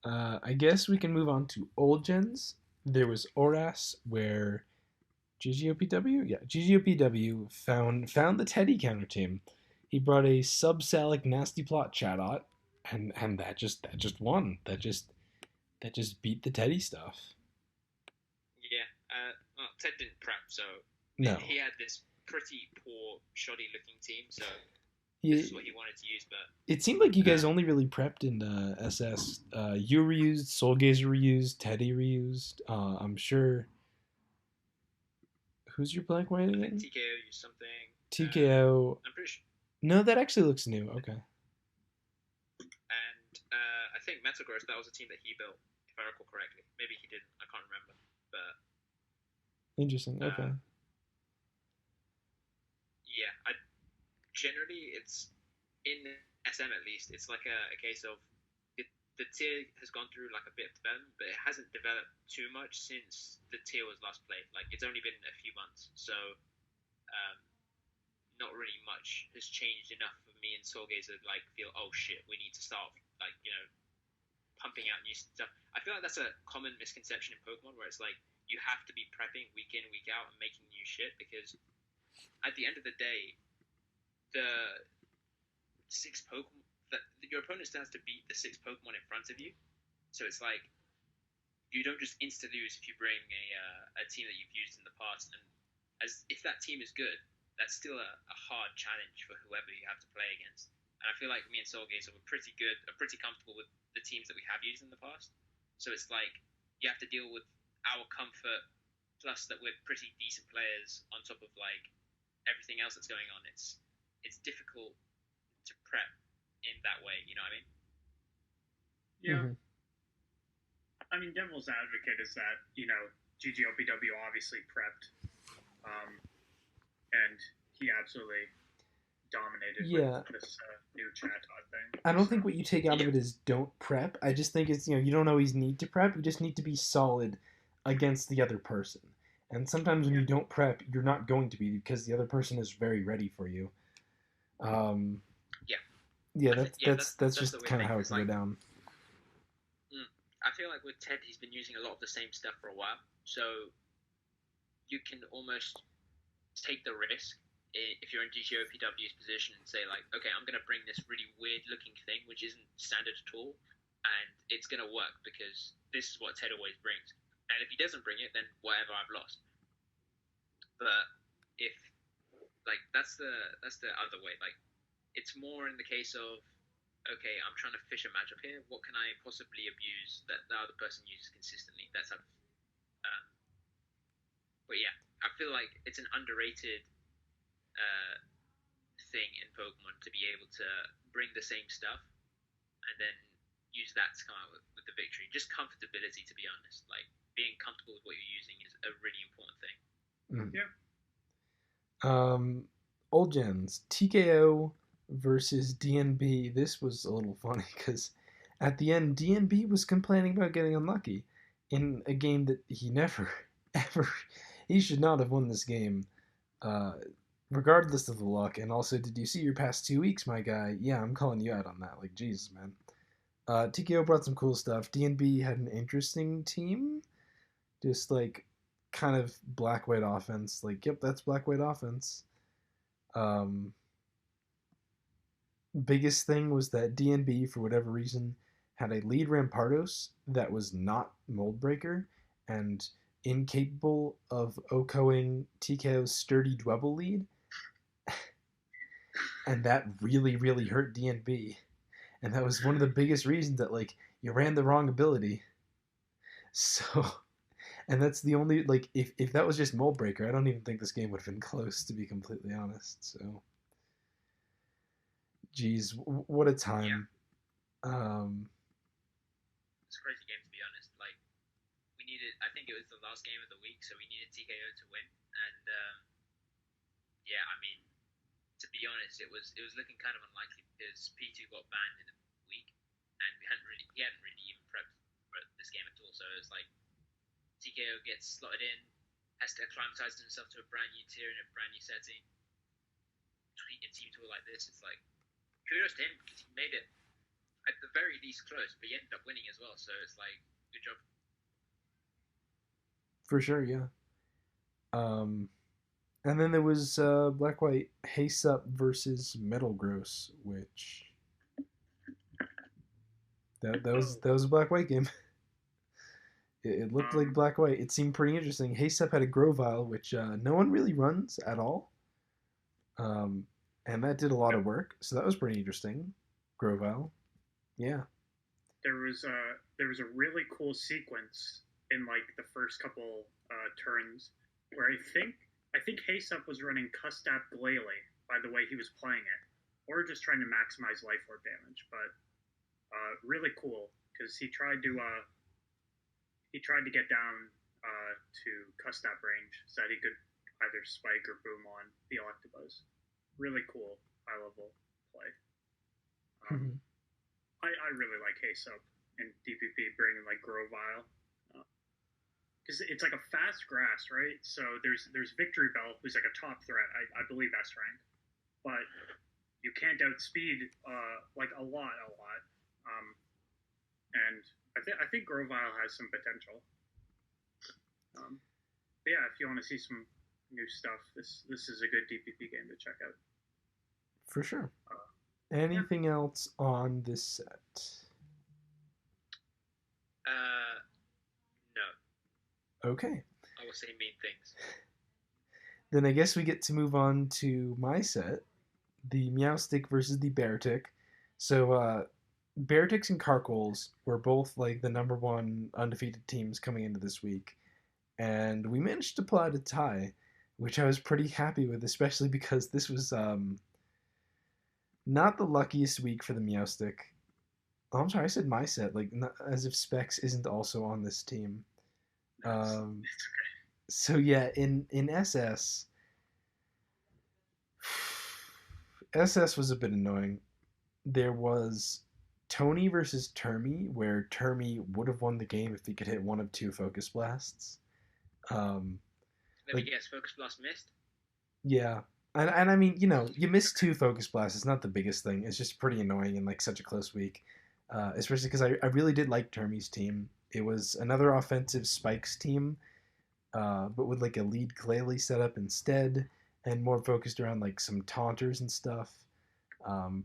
I guess we can move on to old gens. There was Oras, where GGOPW found the Teddy counter team. He brought a sub-Salic nasty plot Chatot, and that just won. That just beat the Teddy stuff. Yeah, well, Ted didn't prep, so no. He had this pretty poor, shoddy-looking team, so this is what he wanted to use. But it seemed like you guys only really prepped in SS. You reused, Soulgazer reused, Teddy reused. I'm sure. Who's your blank white again? TKO used something. TKO. I'm pretty sure. No, that actually looks new. Okay. And I think Metagross, that was a team that he built, if I recall correctly. Maybe he didn't. I can't remember. But interesting. Okay. Yeah, generally it's in SM at least. It's like a case of the tier has gone through like a bit of development, but it hasn't developed too much since the tier was last played. Like it's only been a few months, so not really much has changed enough for me and Soulgazer to like feel, oh shit, we need to start like pumping out new stuff. I feel like that's a common misconception in Pokemon where it's like you have to be prepping week in week out and making new shit, because at the end of the day, the 6 Pokemon that your opponent still has to beat the 6 Pokemon in front of you. So it's like you don't just insta lose if you bring a team that you've used in the past, and as if that team is good, that's still a hard challenge for whoever you have to play against. And I feel like me and Soulgazer were pretty comfortable with the teams that we have used in the past. So it's like you have to deal with our comfort plus that we're pretty decent players on top of like everything else that's going on. It's difficult to prep in that way, you know what I mean? Yeah. Mm-hmm. I mean, devil's advocate is that, GGOPW obviously prepped, and he absolutely dominated with this new Chatot thing. I don't think what you take out of it is don't prep. I just think it's, you don't always need to prep. You just need to be solid against the other person. And sometimes when you don't prep, you're not going to be, because the other person is very ready for you. That's just kind of how it can go down. I feel like with Ted, he's been using a lot of the same stuff for a while, so you can almost take the risk if you're in GGOPW's position and say like, okay, I'm going to bring this really weird looking thing which isn't standard at all, and it's going to work because this is what Ted always brings. And if he doesn't bring it, then whatever, I've lost. But if like that's the other way. Like it's more in the case of, okay, I'm trying to fish a matchup here. What can I possibly abuse that the other person uses consistently? That's how. But yeah, I feel like it's an underrated thing in Pokemon to be able to bring the same stuff and then use that to come out with the victory. Just comfortability, to be honest. Like being comfortable with what you're using is a really important thing. Yeah. Old gens, TKO versus DNB. This was a little funny because at the end, DNB was complaining about getting unlucky in a game that he never, ever, he should not have won this game, regardless of the luck. And also, did you see your past 2 weeks, my guy? Yeah, I'm calling you out on that. Like, Jesus, man. TKO brought some cool stuff. DNB had an interesting team. Just like kind of black white offense. Like, yep, that's black white offense. Um, Biggest thing was that DNB, for whatever reason, had a lead Rampardos that was not Mold Breaker and incapable of OHKOing TKO's sturdy Dwebble lead. And that really, really hurt DNB. And that was one of the biggest reasons that, like, you ran the wrong ability. So, and that's the only, like, if that was just Mold Breaker, I don't even think this game would have been close, to be completely honest. So, geez, what a time. It's a crazy game, to be honest. Like, we needed, I think it was the last game of the week, so we needed TKO to win. And, yeah, I mean, to be honest, it was looking kind of unlikely because P2 got banned in a week, and he hadn't really even prepped for this game at all. So it was like TKO gets slotted in, has to acclimatize himself to a brand new tier in a brand new setting. In team tour like this, it's like kudos to him because he made it at the very least close, but he ended up winning as well. So it's like good job. For sure, yeah. And then there was Black White Haste Up versus Metal Gross, which that was a Black White game. It looked like Black White. It seemed pretty interesting. Haste Up had a Grovile, which no one really runs at all. And that did a lot of work, so that was pretty interesting. Grovile, yeah. There was a really cool sequence in like the first couple turns where I think Haysep was running Custap Glalie by the way he was playing it, or just trying to maximize life orb damage. But really cool because he tried to get down to Custap range so that he could either spike or boom on the Electabuzz. Really cool, high level play. I really like Haysep and DPP bringing like Grovile. Because it's like a fast grass, right? So there's Victory Bell, who's like a top threat, I believe S rank, but you can't outspeed like a lot. And I think Grovile has some potential. But yeah, if you want to see some new stuff, this is a good DPP game to check out. For sure. Anything else on this set? No. Okay. I will say mean things. Then I guess we get to move on to my set, the Meowstic versus the Beartic. So Beartics and Carkles were both like the number one undefeated teams coming into this week, and we managed to pull out a tie, which I was pretty happy with, especially because this was not the luckiest week for the Meowstic. Oh, I'm sorry, I said my set, like not, as if Specs isn't also on this team. So yeah, in SS, SS was a bit annoying. There was Tony versus Termy, where Termy would have won the game if he could hit one of two Focus Blasts. Let me guess, Focus Blast missed? Yeah. And I mean, you know, you miss two Focus Blasts. It's not the biggest thing. It's just pretty annoying in like such a close week. Especially because I really did like Termy's team. It was another offensive Spikes team, but with like a lead Glalie setup instead, and more focused around like some taunters and stuff.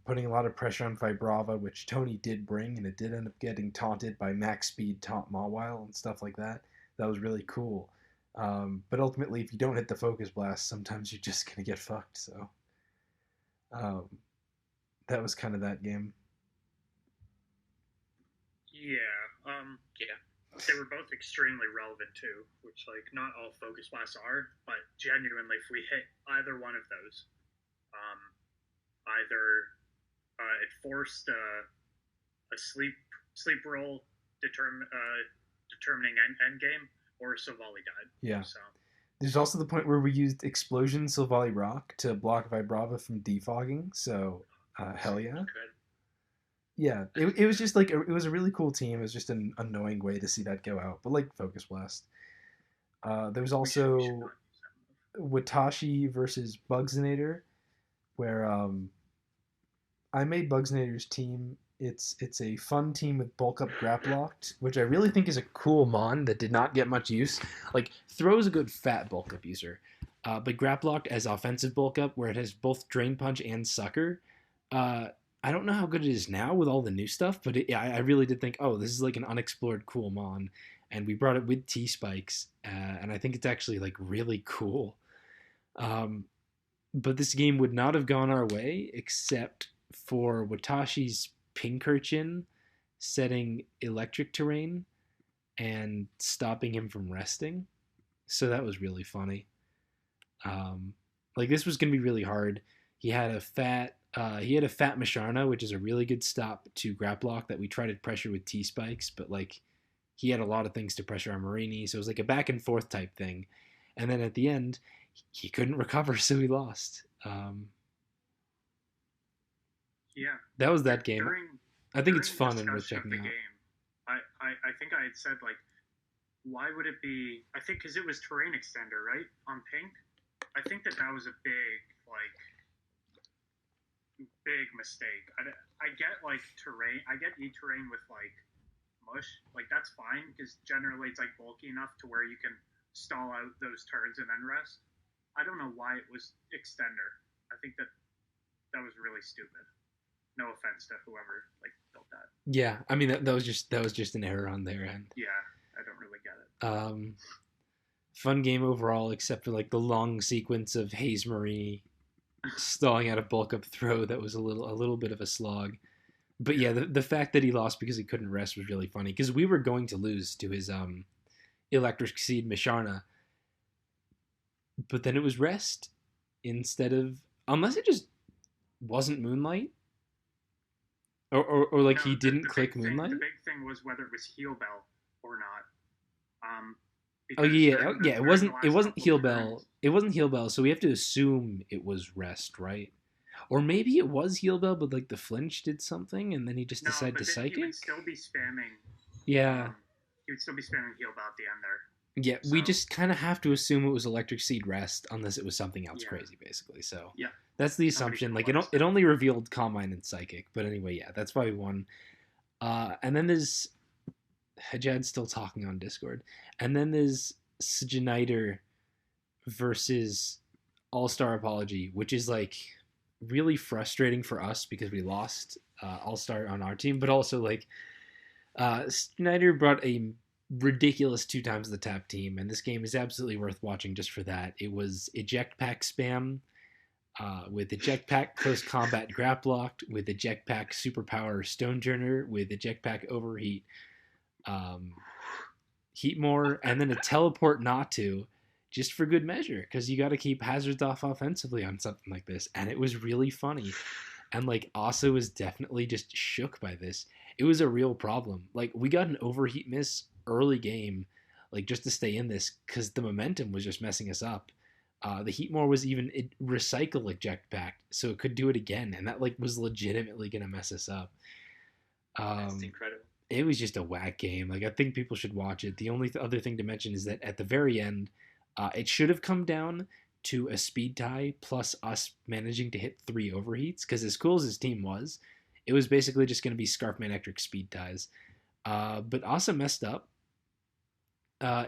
Putting a lot of pressure on Vibrava, which Tony did bring, and it did end up getting taunted by max speed taunt Mawile and stuff like that. That was really cool. But ultimately, if you don't hit the Focus Blast, sometimes you're just going to get fucked. So that was kind of that game. Yeah. They were both extremely relevant too, which like not all Focus Blasts are, but genuinely, if we hit either one of those, either it forced a sleep roll determining end game, or Silvally died. Yeah. So there's also the point where we used Explosion Silvally Rock to block Vibrava from defogging. So hell yeah. Yeah, it was just like it was a really cool team. It was just an annoying way to see that go out, but like Focus Blast. There was also Watashi versus Bugzinator, where I made Bugzinator's team It's a fun team with bulk up grab locked, which I really think is a cool mon that did not get much use. Like Throw's a good fat bulk up user, but grab locked as offensive bulk up, where it has both drain punch and sucker. Uh, I don't know how good it is now with all the new stuff, but I really did think, oh, this is like an unexplored cool mon, and we brought it with T spikes, and I think it's actually like really cool. Um, but this game would not have gone our way except for Watashi's Pinkerchin setting electric terrain and stopping him from resting. So that was really funny. Um, like this was gonna be really hard. He had a fat Masharna, which is a really good stop to Graplock that we tried to pressure with T spikes, but like he had a lot of things to pressure our Marini, so it was like a back and forth type thing. And then at the end, he couldn't recover, so he lost. Yeah. That was that game. I think it's fun and worth discussion of checking the out. game, I think I had said like, why would it be? I think because it was terrain extender, right, on pink. I think that was a big mistake. I get like terrain. I get E terrain with like mush. Like that's fine because generally it's like bulky enough to where you can stall out those turns and then rest. I don't know why it was extender. I think that was really stupid. No offense to whoever like built that. Yeah, I mean that was just an error on their end. Yeah, I don't really get it. Fun game overall, except for like the long sequence of Hayes Marie stalling out a bulk up throw that was a little bit of a slog. But yeah, the fact that he lost because he couldn't rest was really funny because we were going to lose to his Electric Seed Misharna, but then it was rest instead of, unless it just wasn't Moonlight, or like No, he didn't the click big thing, Moonlight. the big thing was whether it was heal bell or not. Oh Because yeah, during oh, yeah. It during the wasn't. It last wasn't couple of heal bell. turns, It wasn't heal bell. So we have to assume it was rest, right? Or maybe it was heal bell, but like the flinch did something, and then he just no, decided to but then he would psychic. still be spamming. Yeah, Um, he would still be spamming heal bell at the end there. yeah. We So just kind of have to assume it was Electric Seed rest, unless it was something else yeah, crazy, basically. So yeah, that's the nobody assumption. can Like blame it that. only revealed Calm Mind and Psychic, but anyway, yeah, that's why we won. And then there's Hajad's still talking on Discord, and then there's Sgeniter versus All Star Apology, which is like really frustrating for us because we lost All Star on our team, but also like Snyder brought a ridiculous 2 times the tap team, and this game is absolutely worth watching just for that. It was eject pack spam with eject pack close combat grap locked, with eject pack superpower stoneturner, with eject pack overheat, um, heat more, and then a teleport not to, just for good measure, because you got to keep hazards off offensively on something like this. And it was really funny. And like Asa was definitely just shook by this. It was a real problem. Like we got an overheat miss early game, like just to stay in this, because the momentum was just messing us up. The Heatmore was even recycle eject pack, so it could do it again, and that like was legitimately gonna mess us up. That's Um, incredible. it was just a whack game. Like I think people should watch it. The only other thing to mention is that at the very end, it should have come down to a speed tie plus us managing to hit 3 overheats. Because as cool as his team was, it was basically just going to be Scarf Manectric speed ties. But Asa messed up.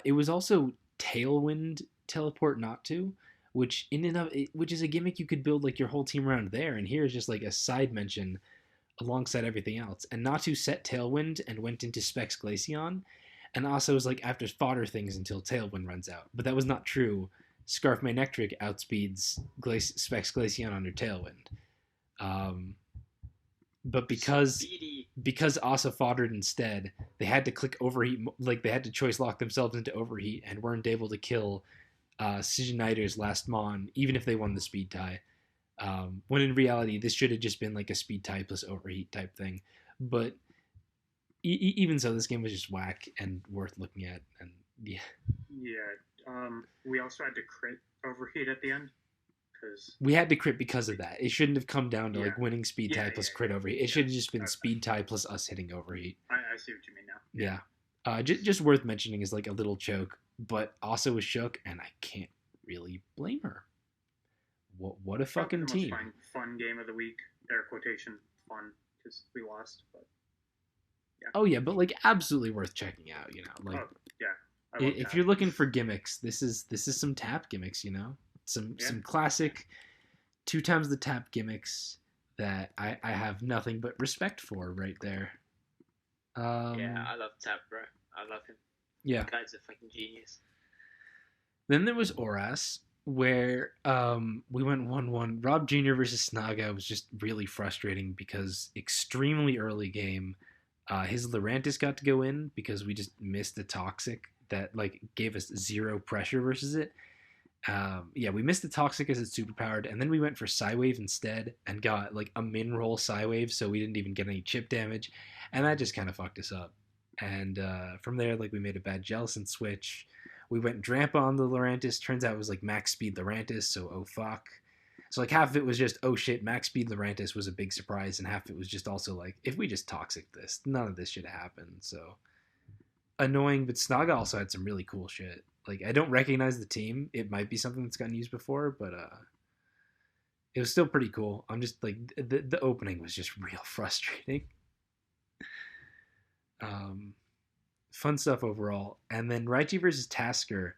It was also Tailwind teleport not to, which in and of which is a gimmick you could build like your whole team around there. And here is just like a side mention alongside everything else. And Natu set Tailwind and went into Specs Glaceon, and also was like after fodder things until Tailwind runs out. But that was not true. Scarf Manectric outspeeds Specs Glaceon under Tailwind. Um, but because Asa foddered instead, they had to click overheat, like they had to choice lock themselves into overheat and weren't able to kill Sigenider's last mon, even if they won the speed tie. When in reality, this should have just been like a speed tie plus overheat type thing. But even so, this game was just whack and worth looking at. And yeah, yeah. We also had to crit overheat at the end because we had to crit because of that. It shouldn't have come down to yeah, like winning speed tie yeah, plus yeah, crit yeah, overheat. It yeah. should have just been speed tie plus us hitting overheat. I see what you mean now. Yeah. Just worth mentioning is like a little choke, but also was shook, and I can't really blame her. What a Probably fucking the most team. fun game of the week. Air quotation fun because we lost. But Oh yeah, but like absolutely worth checking out. You know, like yeah, I love if Tap. you're looking for gimmicks, this is some tap gimmicks. You know, some classic 2 times the tap gimmicks that I have nothing but respect for right there. Yeah, I love Tap, bro. I love him. Yeah. The guy's a fucking genius. Then there was Oras, where we went 1-1. Rob Jr. versus Snaga was just really frustrating because extremely early game, his Lurantis got to go in because we just missed a Toxic that like gave us 0 pressure versus it. Yeah, we missed the Toxic as it's superpowered, and then we went for Psywave instead and got like a min roll Psywave, so we didn't even get any chip damage, and that just kind of fucked us up. And from there, like we made a bad Jellicent switch. We went Drampa on the Lurantis. Turns out it was like max speed Lurantis, so oh fuck. So like half of it was just oh shit, max speed Lurantis was a big surprise, and half of it was just also like if we just Toxic this, none of this should have happened. So annoying, but Snaga also had some really cool shit. Like I don't recognize the team. It might be something that's gotten used before, but it was still pretty cool. I'm just like the opening was just real frustrating. Fun stuff overall. And then Raichi versus Tasker,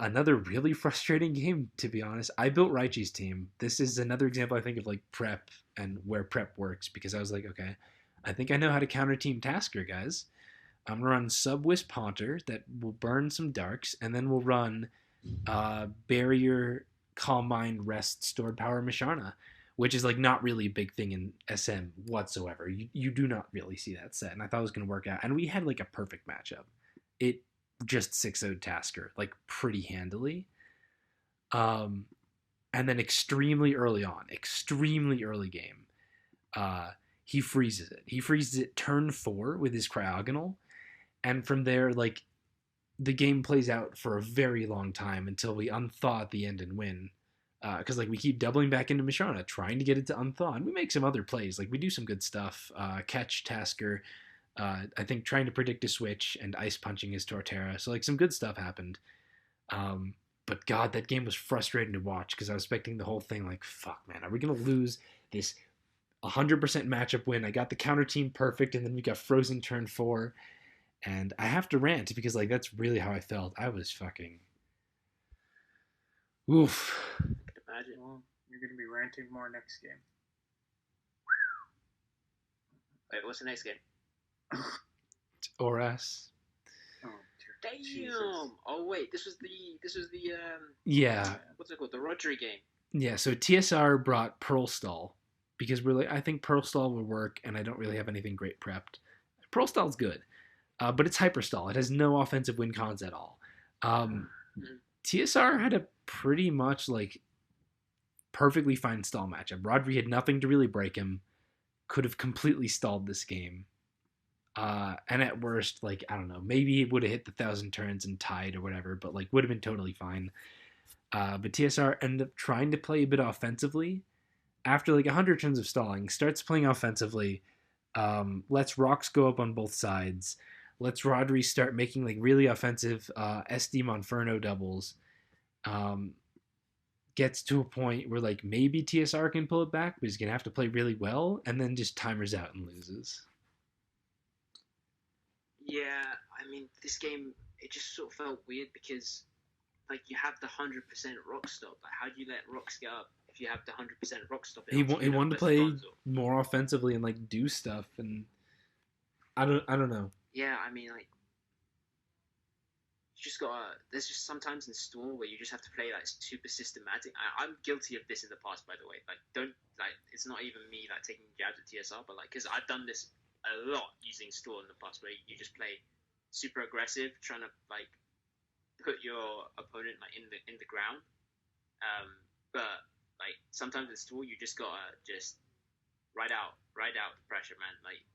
another really frustrating game, to be honest. I built Raichi's team. This is another example, I think, of like prep and where prep works because I was like, okay, I think I know how to counter team Tasker, guys. I'm gonna run Sub Wisp Haunter that will burn some darks, and then we'll run Barrier, Calm Mind, Rest, Stored Power, Misharna, which is like not really a big thing in SM whatsoever. You do not really see that set, and I thought it was gonna work out. And we had like a perfect matchup. It just 6-0'd Tasker like pretty handily. And then extremely early game, he freezes it. He freezes it turn 4 with his Cryogonal, and from there, like, the game plays out for a very long time until we unthaw at the end and win. Because like we keep doubling back into Misharna, trying to get it to unthaw, and we make some other plays. Like we do some good stuff. Catch Tasker, I think trying to predict a switch and ice punching his Torterra. So like some good stuff happened. But God, that game was frustrating to watch because I was expecting the whole thing. Like fuck, man, are we gonna lose this 100% matchup win? I got the counter team perfect, and then we got frozen turn 4. And I have to rant because like that's really how I felt. I was fucking oof. Imagine. Well, you're gonna be ranting more next game. Wait, what's the next game? Oras. Oh, damn! Jesus. Oh wait, this was the yeah. What's it called? The Rodri game. Yeah. So TSR brought Pearl Stall because we're like I think Pearl Stall will work, and I don't really have anything great prepped. Pearl Stall's good. But it's Hyperstall. It has no offensive win cons at all. TSR had a pretty much like perfectly fine stall matchup. Rodri had nothing to really break him. Could have completely stalled this game. And at worst, like, I don't know, maybe he would have hit the 1,000 turns and tied or whatever, but like would have been totally fine. But TSR ended up trying to play a bit offensively. After like 100 turns of stalling, starts playing offensively. Lets rocks go up on both sides. Lets Rodri start making like really offensive SD Monferno doubles. Gets to a point where like maybe TSR can pull it back, but he's gonna have to play really well, and then just timers out and loses. Yeah, I mean this game it just sort of felt weird because like you have the 100% rock stop. Like how do you let rocks get up if you have the 100% rock stop? He wanted to play more offensively and like do stuff, and I don't know. Yeah, I mean, like, you just gotta. There's just sometimes in store where you just have to play like super systematic. I'm guilty of this in the past, by the way. Like, don't like. It's not even me like taking jabs at TSR, but like, because I've done this a lot using store in the past, where you just play super aggressive, trying to like put your opponent like in the ground. But like sometimes in store, you just gotta just ride out the pressure, man. Like.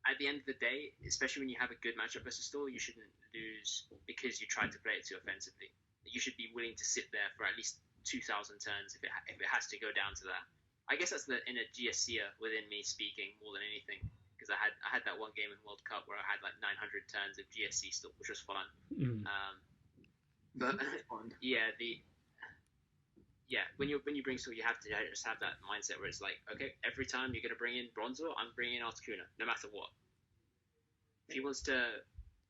At the end of the day, especially when you have a good matchup versus Stall, you shouldn't lose because you tried to play it too offensively. You should be willing to sit there for at least 2,000 turns if it has to go down to that. I guess that's the inner GSCer within me speaking more than anything, because I had that one game in World Cup where I had like 900 turns of GSC still, which was fun. But yeah, yeah, when you bring Saul, you have to just have that mindset where it's like, okay, every time you're gonna bring in Bronzor, I'm bringing in Articuno, no matter what. If he wants to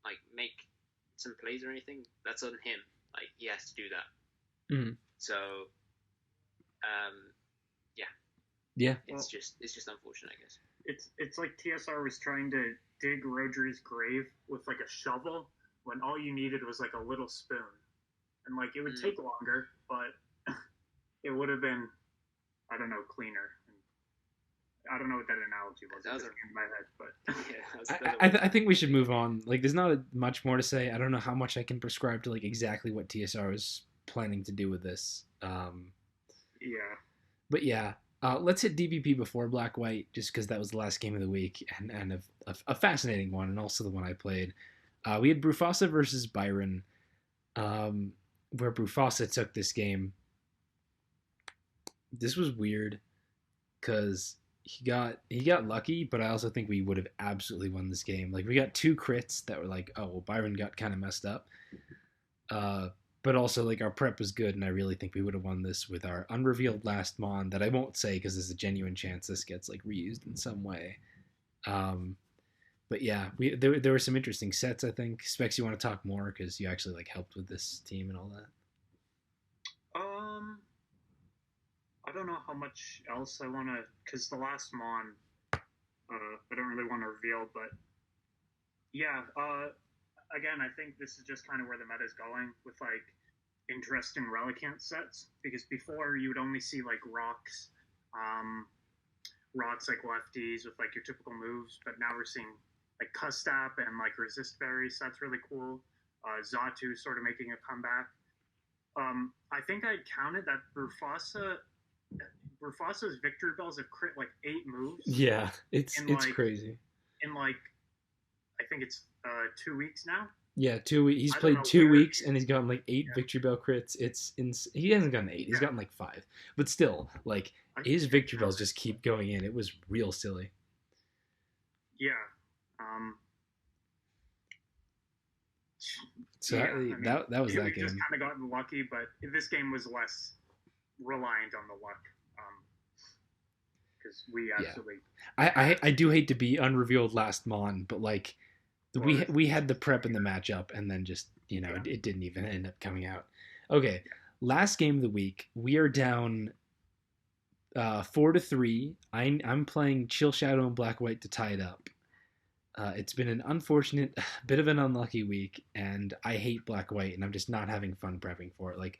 like make some plays or anything, that's on him. Like he has to do that. Mm. So, yeah, Yeah. it's just unfortunate, I guess. It's like TSR was trying to dig Rodri's grave with like a shovel when all you needed was like a little spoon, and like it would take longer, but it would have been, I don't know, cleaner. I don't know what that analogy was. That was in my head, but I think we should move on. Like, there's not much more to say. I don't know how much I can prescribe to like exactly what TSR is planning to do with this. Yeah. But yeah, let's hit DVP before Black White, just because that was the last game of the week and a fascinating one, and also the one I played. We had Brufasa versus Byron, where Brufasa took this game. This was weird because he got lucky, but I also think we would have absolutely won this game. Like, we got 2 crits that were like, oh well, Byron got kind of messed up. But also, like, our prep was good, and I really think we would have won this with our unrevealed last Mon that I won't say because there's a genuine chance this gets like reused in some way. But yeah, there were some interesting sets. I think Specs, you want to talk more because you actually like helped with this team and all that. I don't know how much else I want to, because the last Mon, I don't really want to reveal, but yeah, again, I think this is just kind of where the meta is going with like interesting Relicanth sets, because before you would only see like rocks like lefties with like your typical moves, but now we're seeing like Custap and like Resist Berries. That's really cool. Xatu sort of making a comeback. I think I counted that Brufasa's victory bells have crit like 8 moves. Yeah, it's crazy. In like, I think it's 2 weeks now. Yeah, 2 weeks. He's played 2 weeks and he's gotten like 8 victory bell crits. He hasn't gotten 8. He's gotten like 5. But still, like, his victory bells just keep going in. It was real silly. Yeah. So yeah, that was that game. We just kind of gotten lucky, but this game was less reliant on the luck. Because we absolutely. Yeah. I do hate to be unrevealed last Mon, but like we had the prep and the matchup, and then just it didn't even end up coming out. Okay, last game of the week, we are down 4-3. I'm playing Chill Shadow and Black White to tie it up. It's been an unfortunate, bit of an unlucky week, and I hate Black White, and I'm just not having fun prepping for it. Like,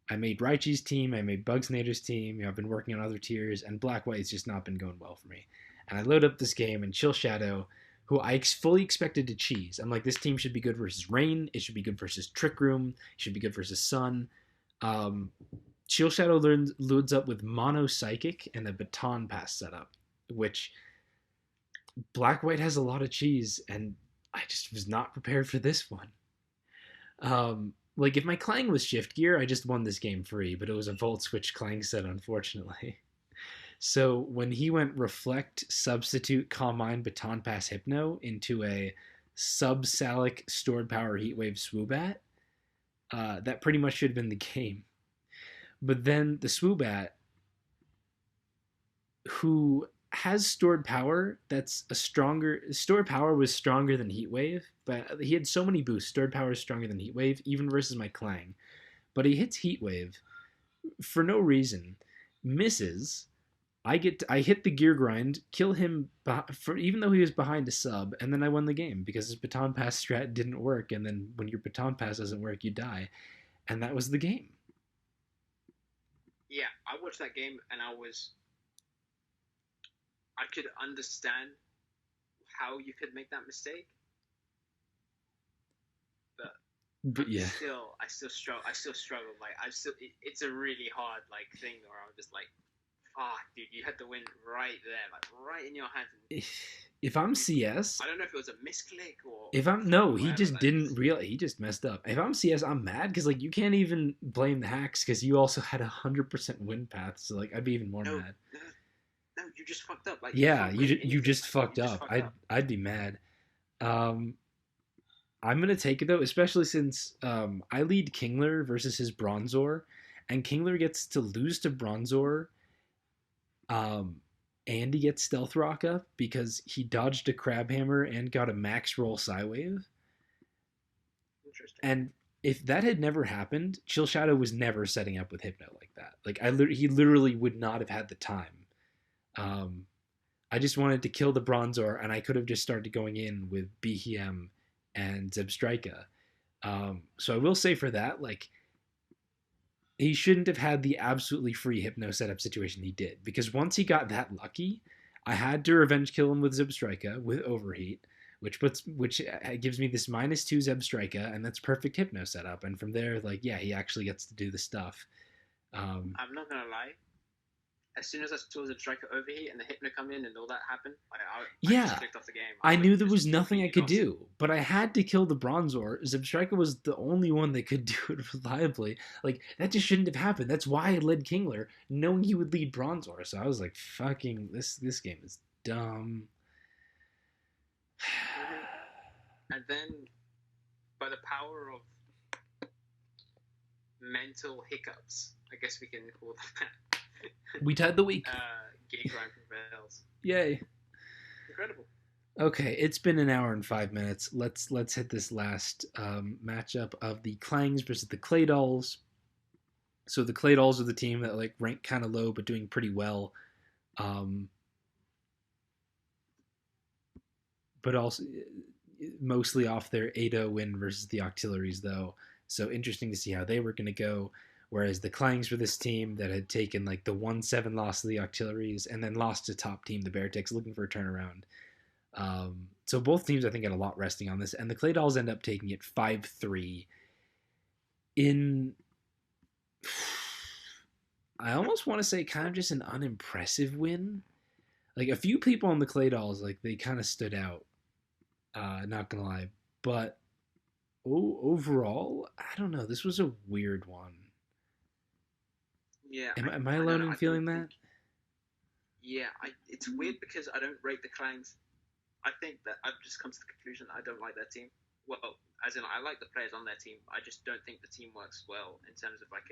I made Raichi's team, I made Bugsnader's team, I've been working on other tiers, and Black White's just not been going well for me. And I load up this game, and Chill Shadow, who I fully expected to cheese. I'm like, this team should be good versus Rain, it should be good versus Trick Room, it should be good versus Sun. Chill Shadow loads up with Mono Psychic and a Baton Pass setup, which Black White has a lot of cheese, and I just was not prepared for this one. Like, if my Clang was Shift Gear, I just won this game free, but it was a Volt Switch Clang set, unfortunately. So when he went Reflect, Substitute, Calm Mind, Baton Pass, Hypno into a Sub-Salic Stored Power Heatwave Swoobat, that pretty much should have been the game. But then the Swoobat, who has stored power, stored power was stronger than Heatwave, but he had so many boosts. Stored power is stronger than Heatwave, even versus my Clang. But he hits Heatwave for no reason, misses. I hit the gear grind, kill him even though he was behind a sub, and then I won the game because his Baton Pass strat didn't work, and then when your Baton Pass doesn't work, you die. And that was the game. Yeah, I watched that game and I could understand how you could make that mistake, but yeah, I still struggle. Like, it's a really hard like thing where I'm just like, dude, you had the win right there, like right in your hands. If I'm CS, I don't know if it was a misclick or. He just messed up. If I'm CS, I'm mad because like you can't even blame the hacks because you also had 100% win path, so like I'd be even more mad. No, you just fucked up. Like, yeah, you just fucked up. I'd be mad. I'm gonna take it though, especially since I lead Kingler versus his Bronzor, and Kingler gets to lose to Bronzor, um, and he gets Stealth Rock up because he dodged a Crab Hammer and got a max roll Psywave. Interesting. And if that had never happened, Chill Shadow was never setting up with Hypno like that. Like he literally would not have had the time. Um, I just wanted to kill the Bronzor, and I could have just started going in with Behem and Zebstrika. So I will say for that, like, he shouldn't have had the absolutely free Hypno setup situation he did, because once he got that lucky, I had to revenge kill him with Zebstrika with Overheat, which gives me this -2 Zebstrika, and that's perfect Hypno setup. And from there, like, yeah, he actually gets to do the stuff. I'm not gonna lie. As soon as I saw the striker overheat and the Hypno come in and all that happened, I just clicked off the game. I knew there was nothing I could do, but I had to kill the Bronzor. Zebstrika was the only one that could do it reliably. Like, that just shouldn't have happened. That's why I led Kingler, knowing he would lead Bronzor. So I was like, fucking, this game is dumb. And then, by the power of mental hiccups, I guess we can call them that. We tied the week. Game grind prevails. Yay. Incredible. Okay, it's been an hour and 5 minutes. Let's hit this last matchup of the Clangs versus the Clay Dolls. So the Clay Dolls are the team that like rank kind of low but doing pretty well. But also mostly off their 8-0 win versus the Octilleries, though. So interesting to see how they were going to go. Whereas the Clangs were this team that had taken like the 1-7 loss to the Octilleries and then lost to top team, the Bearticks, looking for a turnaround. So both teams, I think, had a lot resting on this. And the Clay Dolls end up taking it 5-3 in, I almost want to say, kind of just an unimpressive win. Like, a few people on the Clay Dolls, like, they kind of stood out. Not gonna lie. But overall, I don't know. This was a weird one. Yeah. Am I alone in feeling that? Yeah, it's weird because I don't rate the Clangs. I think that I've just come to the conclusion that I don't like their team. Well, as in, I like the players on their team. I just don't think the team works well in terms of like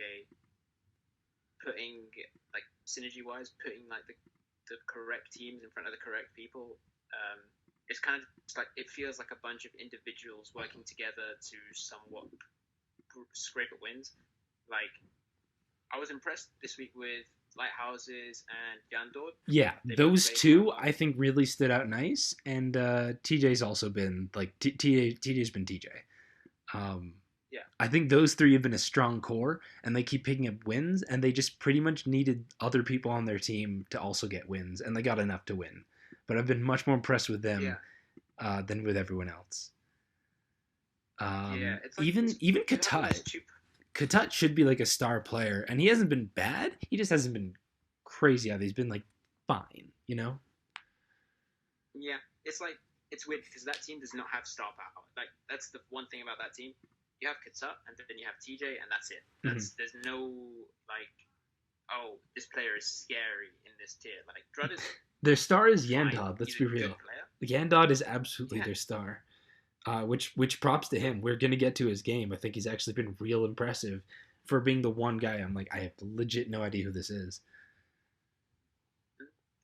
putting like synergy-wise, putting like the correct teams in front of the correct people. It's kind of like it feels like a bunch of individuals working together to somewhat scrape at wins. Like, I was impressed this week with Lighthouses and Gandor. Yeah, those two I think really stood out nice, and TJ's also been like TJ's been TJ. Yeah, I think those three have been a strong core, and they keep picking up wins, and they just pretty much needed other people on their team to also get wins, and they got enough to win. But I've been much more impressed with them than with everyone else. It's like even Katut. Katut should be like a star player, and he hasn't been bad. He just hasn't been crazy either. He's been like fine, you know? Yeah, it's like it's weird because that team does not have star power. Like, that's the one thing about that team. You have Katut, and then you have TJ, and that's it. There's no like, oh, this player is scary in this tier. Like, Drud is their star is Yandod. Let's be real. Yandod is absolutely their star. Which props to him. We're gonna get to his game. I think he's actually been real impressive for being the one guy. I'm like, I have legit no idea who this is.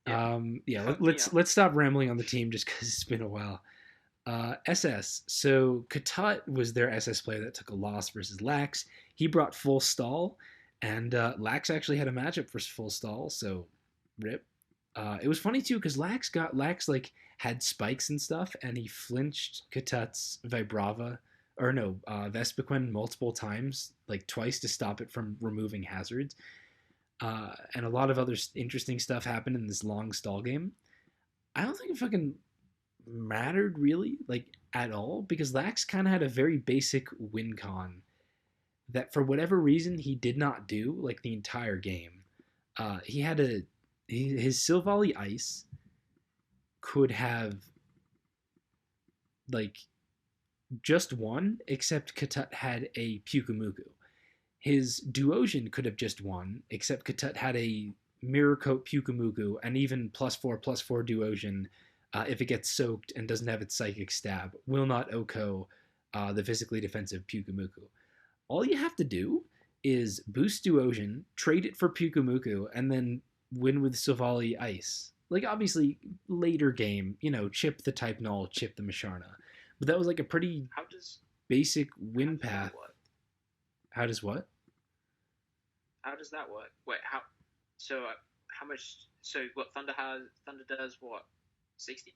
Let's stop rambling on the team just because it's been a while. SS. So Katut was their SS player that took a loss versus Lax. He brought full stall, and Lax actually had a matchup for full stall. So, rip. It was funny too because Lax like had spikes and stuff, and he flinched Katut's Vespiquen multiple times, like twice, to stop it from removing hazards. And a lot of other interesting stuff happened in this long stall game. I don't think it fucking mattered really, like, at all, because Lax kind of had a very basic win con that for whatever reason he did not do like the entire game. He had his Silvally Ice could have like just won, except Katut had a Pukumuku. His Duosion could have just won, except Katut had a Mirror Coat Pukumuku and even +4/+4 Duosion if it gets soaked and doesn't have its Psychic Stab. Will not Oko the physically defensive Pukumuku. All you have to do is boost Duosion, trade it for Pukumuku, and then win with Silvally Ice. Like, obviously, later game, chip the Type Null, chip the Masharna. But that was like a pretty How does basic how win does that path. work? How does what? How does that work? Wait, how? So how much? So what Thunder has? Thunder does what? 60%?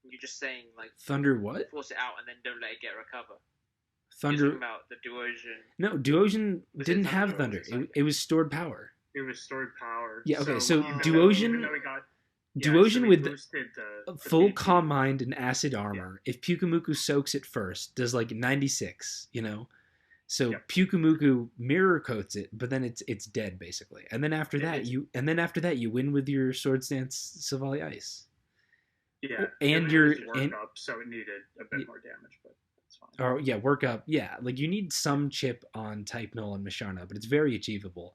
You're just saying like Thunder what? force it out and then don't let it get recover. You're Thunder. talking about the Duosion. No, Duosion Was didn't it have Thunder or Thunder. was it something? It was stored power. It was stored power. Yeah, okay, so even Duosion- though we got, Duosion we with boosted the full PP. Calm Mind and Acid Armor. If Pukumuku soaks it first, does like 96, So Yep. Pukumuku mirror coats it, but then it's dead basically. And then after It that, is. you win with your Sword Stance Silvally Ice. Yeah, and it your- was work and- up, so it needed a bit more damage, but that's fine. Or yeah, work up. Yeah, like you need some chip on Type Null and Masharna, but it's very achievable.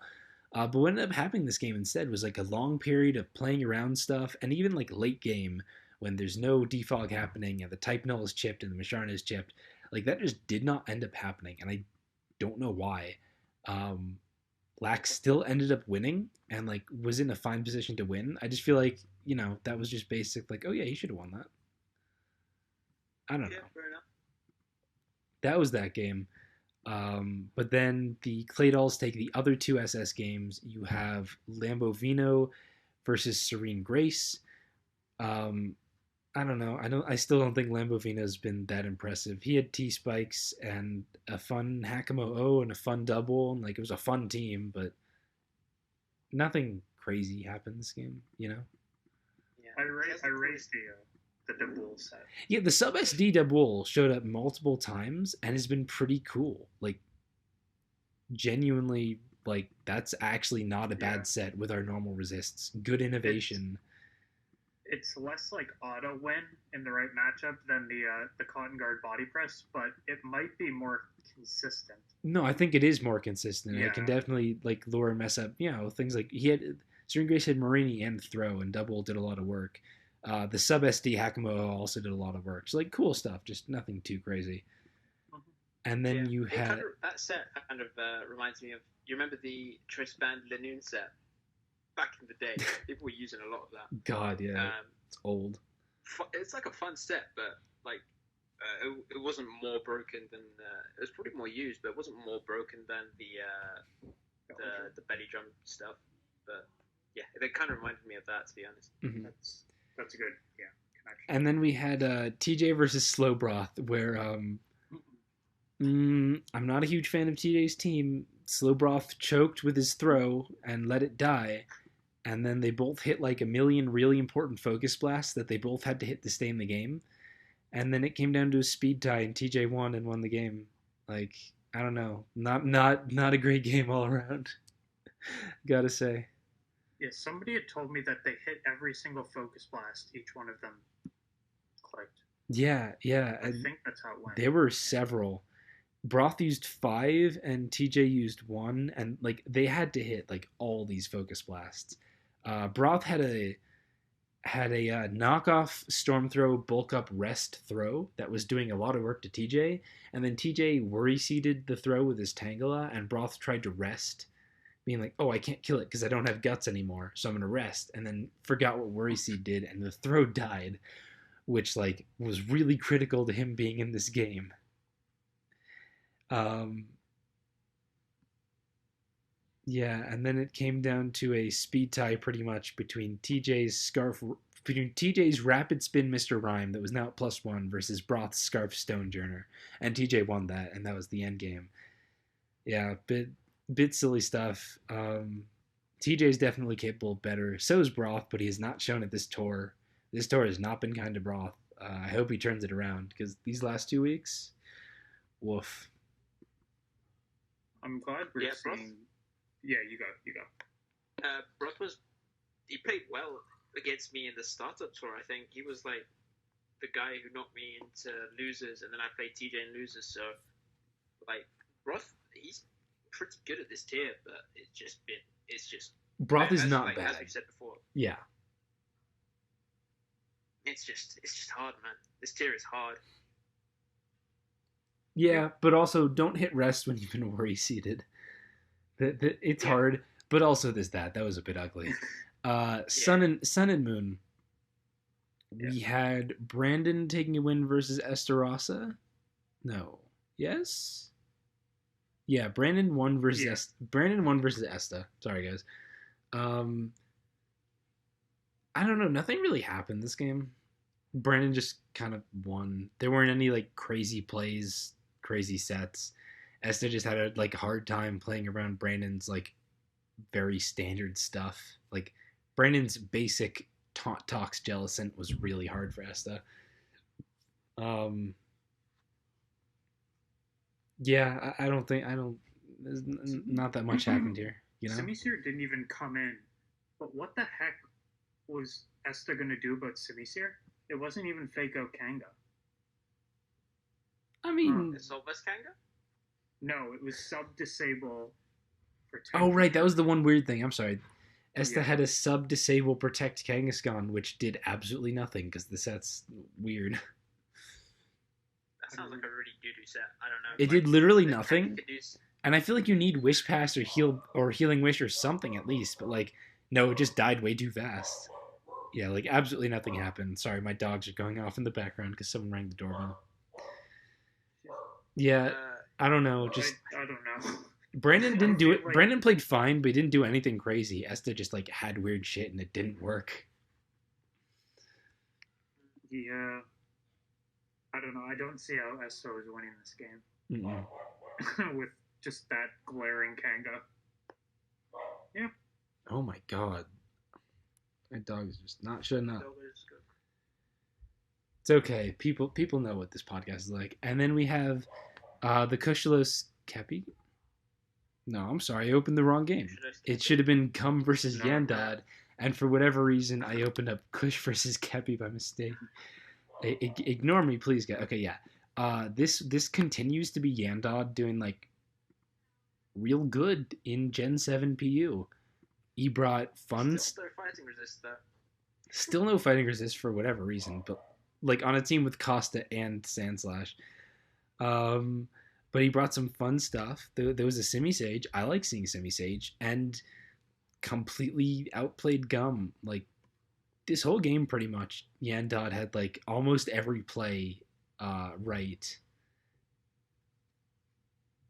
But what ended up happening this game instead was like a long period of playing around stuff, and even like late game when there's no defog happening and the Type Null is chipped and the Masharna is chipped, like that just did not end up happening, and I don't know why. Lax still ended up winning and like was in a fine position to win. I just feel like that was just basic. Like, oh yeah, he should have won that. I don't know. Fair enough. That was that game. But then the Clay Dolls take the other two SS games. You have Lambovino versus Serene Grace. I don't know. I still don't think Lambovino's been that impressive. He had T spikes and a fun Hakamo O and a fun double, and like it was a fun team, but nothing crazy happened this game. Yeah. I raised the double set. Yeah, the sub SD double showed up multiple times and has been pretty cool. Like, genuinely, like that's actually not a bad Yeah. set with our normal resists. Good innovation. It's less like auto win in the right matchup than the Cotton Guard body press, but it might be more consistent. No, I think it is more consistent. Yeah. It can definitely like lure and mess up. Things like Serene Grace had Marini and throw, and double did a lot of work. The sub SD Hakamo also did a lot of work. So like cool stuff, just nothing too crazy. Mhm. And then Yeah. you It had kind of, that set kind of reminds me of, you remember the Trisband Lanoon set back in the day? People were using a lot of that. God, yeah, it's old. It's like a fun set, but like it wasn't more broken than it was probably more used, but it wasn't more broken than the belly drum stuff. But yeah, it kind of reminded me of that, to be honest. Mhm. That's a good connection. And then we had TJ versus Slow Broth, where I'm not a huge fan of TJ's team. Slow Broth choked with his throw and let it die, and then they both hit like a million really important focus blasts that they both had to hit to stay in the game, and then it came down to a speed tie, and TJ won and won the game. Like, I don't know, not a great game all around. Gotta say. Yeah, somebody had told me that they hit every single focus blast. Each one of them clicked. Yeah. I And think that's how it went. there were several. Broth used 5 and TJ used 1, and like they had to hit like all these focus blasts. Broth had a knockoff storm throw bulk up rest throw that was doing a lot of work to TJ, and then TJ worry seeded the throw with his Tangela, and Broth tried to rest, being like, oh, I can't kill it because I don't have guts anymore, so I'm gonna rest, and then forgot what worry seed did, and the throw died, which like was really critical to him being in this game. Yeah, and then it came down to a speed tie pretty much between TJ's rapid spin Mr. Rhyme that was now at +1 versus Broth's Scarf Stonejourner, and TJ won that, and that was the end game. Yeah, bit silly stuff. TJ's definitely capable of better. So is Broth, but he has not shown at this tour. This tour has not been kind to Broth. I hope he turns it around because these last 2 weeks, woof. I'm glad we're Yeah, Broth. seeing. Yeah, you go. Broth he played well against me in the startup tour. I think he was like the guy who knocked me into losers, and then I played TJ in losers. So like Broth, he's pretty good at this tier, but it's just Broth is as not like, bad. as we said before. Yeah. It's just hard, man. This tier is hard. Yeah, but also don't hit rest when you've been worry seated. It's Yeah. hard, but also there's that was a bit ugly. Sun and Moon. We had Brandon taking a win versus Estarossa. No. Yes. Yeah, Brandon won versus Brandon won versus Esta. Sorry guys. Um, I don't know. Nothing really happened this game. Brandon just kind of won. There weren't any like crazy plays, crazy sets. Esta just had a like hard time playing around Brandon's like very standard stuff. Like Brandon's basic taunt talks Jellicent was really hard for Esta. Yeah, I don't think I don't. There's not that much happened here. You know. Simisear didn't even come in, but what the heck was Esta gonna do about Simisear? It wasn't even Fako Kanga. I mean, The Solvus Kanga? No, it was sub disable. Oh right, that was the one weird thing. I'm sorry. Esta Yeah. had a sub disable protect Kangaskhan, which did absolutely nothing because the set's weird. That sounds like a really doo-doo set. I don't know. It did literally the nothing. Kanga could do And I feel like you need Wish Pass or Healing Wish or something at least, but like no, it just died way too fast. Yeah, like absolutely nothing happened. Sorry, my dogs are going off in the background because someone rang the doorbell. Yeah, I don't know. Just I don't know. Brandon didn't do it. Like- Brandon played fine, but he didn't do anything crazy. Esta just like had weird shit and it didn't work. Yeah. I don't know. I don't see how Esta is winning this game Mm-mm. with just that glaring Kanga. Oh my god, my dog is just not shutting up. Solvus go. It's okay. People know what this podcast is like. And then we have the Kushalos Kepi. No, I'm sorry. I opened the wrong game. It should have been Gum versus No, Yandad. And for whatever reason, I opened up Kush versus Kepi by mistake. Ignore me, please, guys. Okay, yeah. This continues to be Yandad doing, like, real good in Gen 7 PU. He brought fun... Still no fighting resist though. Still no fighting resist for whatever reason, but like on a team with Costa and Sandslash. But he brought some fun stuff. There was a Simi Sage. I like seeing Simi Sage, and completely outplayed Gum. Like this whole game, pretty much, Yandad had like almost every play right.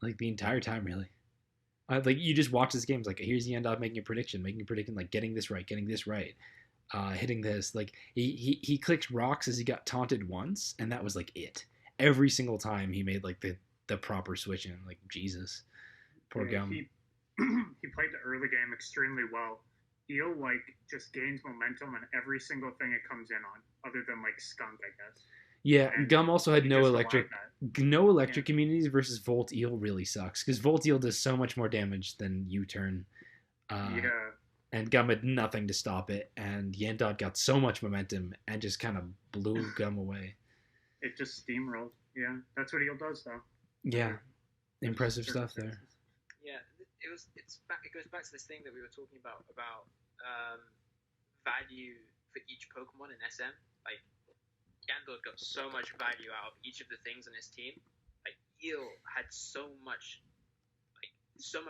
Like the entire time, really. Like you just watch this game. It's like here's Yandad making a prediction, like getting this right, hitting this. Like he clicked rocks as he got taunted once, and that was like it. Every single time he made like the proper switch in. Like Jesus, poor Gum. He played the early game extremely well. Eel like just gains momentum on every single thing it comes in on, other than like Skunk, I guess. Yeah, And Gum also had he no just electric. allowed that. No electric immunities versus Volt Eel really sucks because Volt Eel does so much more damage than U-turn. Yeah. And Gum had nothing to stop it, and Yandad got so much momentum and just kind of blew Gum away. It just steamrolled. Yeah, that's what Eel does, though. Yeah, impressive stuff there. Circumstances. Yeah, it goes back to this thing that we were talking about value for each Pokemon in SM. Like Yandor got so much value out of each of the things on his team. Like Eel had so much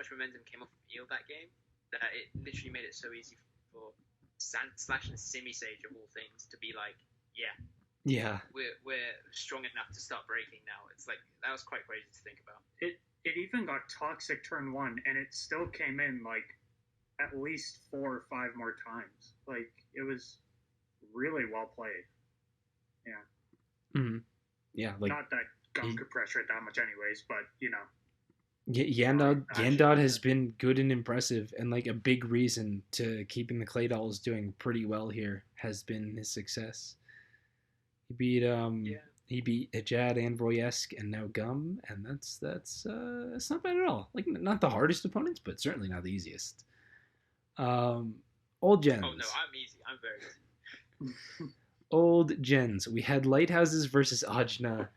momentum came off of Eel that game that it literally made it so easy for Sandslash and Simi Sage of all things to be like, Yeah, we're strong enough to start breaking now. It's like that was quite crazy to think about. It even got toxic turn 1, and it still came in like at least 4 or 5 more times. Like it was really well played. mm-hmm. Yeah, like Not that Gum could pressure it that much, anyways, but you know. Yandad has been good and impressive, and like a big reason to keeping the Clay Dolls doing pretty well here has been his success. He beat Ajad and Royesk and now Gum, and that's not bad at all. Like not the hardest opponents, but certainly not the easiest. Old gens. Oh no, I'm easy. I'm very easy. Old gens. We had Lighthouses versus Ajna.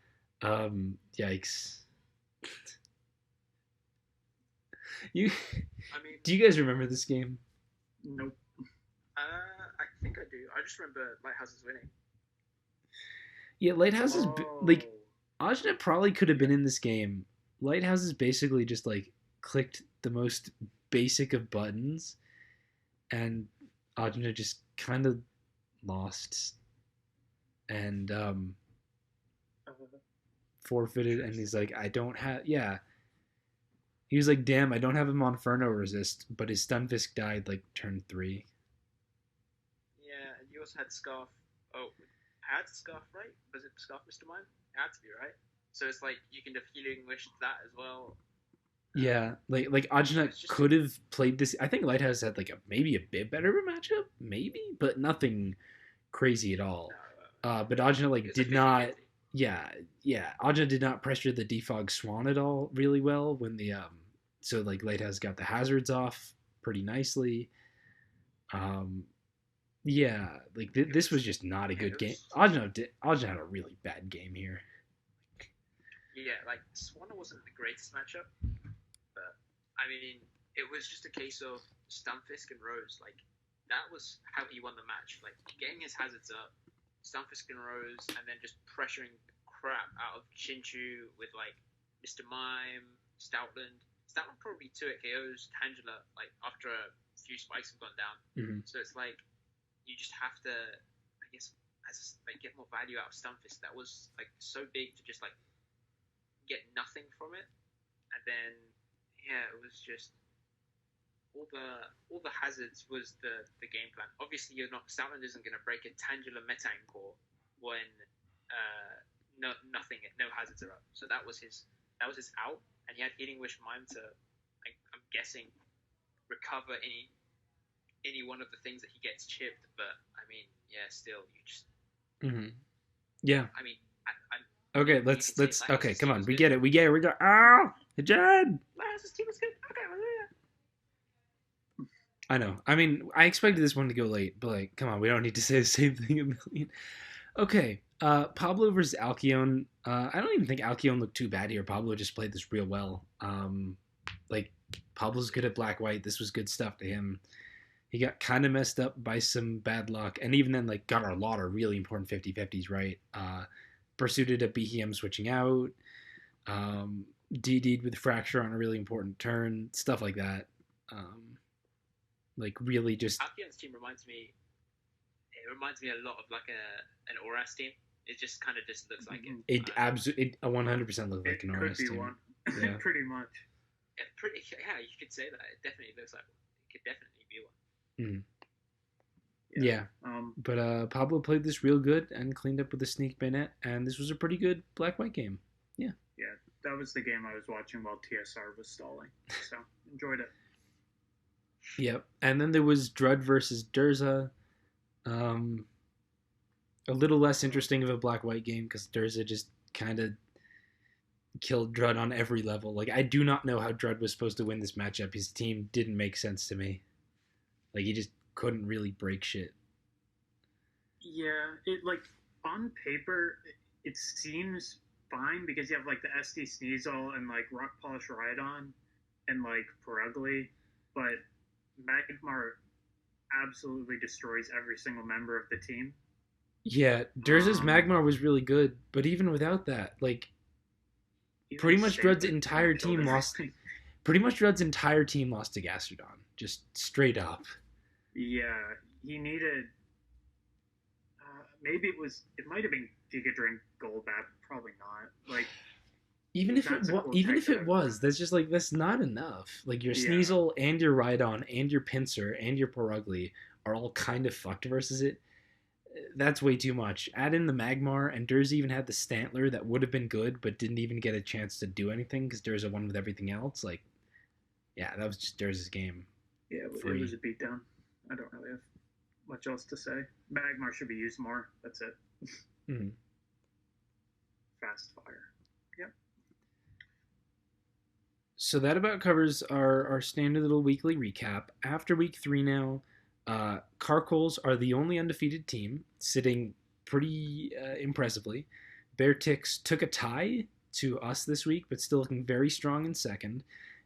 Yikes. Do you guys remember this game? Nope. I think I do. I just remember Lighthouses winning. Yeah, Lighthouses Oh. like Ajna probably could have been in this game. Lighthouse is basically just like clicked the most basic of buttons, and Ajna just kind of lost and forfeited. And he's like, I don't have, yeah. He was like, damn, I don't have him on Inferno resist, but his Stunfisk died like turn 3. Yeah, and you also had Scarf. Oh, I had Scarf, right? Was it Scarf, Mr. Mime? It had to be, right? So it's like you can Healing Wish that as well. Yeah, like Ajna could have played this. I think Lighthouse had like maybe a bit better of a matchup, maybe, but nothing crazy at all. But Ajna like did not. Yeah, Ajna did not pressure the Defog Swan at all really well when the so like Lighthouse got the hazards off pretty nicely. Yeah, like this was just not a good game. Ajna had a really bad game here. Yeah, like Swan wasn't the greatest matchup, but I mean it was just a case of Stunfisk and Rose. Like that was how he won the match. Like getting his hazards up, Stunfisk and Rose, and then just pressuring the crap out of Chinchu with like Mr. Mime, Stoutland. Stoutland probably 2 KOs Tangela like after a few spikes have gone down. Mm-hmm. So it's like you just have to, I guess, get more value out of Stunfisk. That was like so big to just like get nothing from it, and then yeah, it was just all the hazards was the game plan. Obviously, Stoutland isn't going to break a Tangela Meta Core when no hazards are up. So that was his out, and he had Healing Wish Mime to, I'm guessing, recover any one of the things that he gets chipped. But I mean, yeah, still you just. Mm-hmm. Yeah. I mean, okay, let's okay, come on, we get it. We go. Ah, Jed. Lighthouse team was good. Okay, well, yeah. I know. I mean, I expected this one to go late, but like, come on, we don't need to say the same thing a million. Okay, Pablo versus Alcyone. I don't even think Alcyone looked too bad here. Pablo just played this real well. Like Pablo's good at black white. This was good stuff to him. He got kind of messed up by some bad luck, and even then, like, got a lot of really important 50-50s right. Pursued a BHM switching out. DD'd with fracture on a really important turn. Stuff like that. Like really just. Alcyon's team reminds me a lot of like an Oras team. It just kind of just looks like it. It absolutely, 100% looks like an Oras team. One. Yeah, pretty much. Yeah, you could say that. It definitely looks like one. It could definitely be one. Yeah. But Pablo played this real good and cleaned up with a sneak bayonet, and this was a pretty good black-white game. Yeah. Yeah, that was the game I was watching while TSR was stalling, so enjoyed it. Yep. And then there was Drud versus Durza. A little less interesting of a black-white game because Durza just kind of killed Drud on every level. Like, I do not know how Drud was supposed to win this matchup. His team didn't make sense to me. Like, he just couldn't really break shit. Yeah, it like on paper it seems fine because you have like the SD Sneasel and like Rock Polish Rhydon and like Perugly, but Magmar absolutely destroys every single member of the team. Yeah, Durza's Magmar was really good, but even without that, like pretty much Drud's entire team lost. Pretty much Drud's entire team lost to Gastrodon, just straight up. Yeah, he needed. Maybe it might have been Giga Drink Golbat, probably not. Like, even if it was, that's just like that's not enough. Like your Sneasel and your Rhydon and your Pinsir and your Perugly are all kind of fucked versus it. That's way too much. Add in the Magmar, and Durza even had the Stantler that would have been good, but didn't even get a chance to do anything because Durza won with everything else. Like, yeah, that was just Durza's game. Yeah, it was a beatdown. I don't really have much else to say. Magmar should be used more. That's it. Mm-hmm. Fast fire. Yep. So that about covers our standard little weekly recap. After week 3 now, Carcoals are the only undefeated team, sitting pretty impressively. Beartix took a tie to us this week, but still looking very strong in second.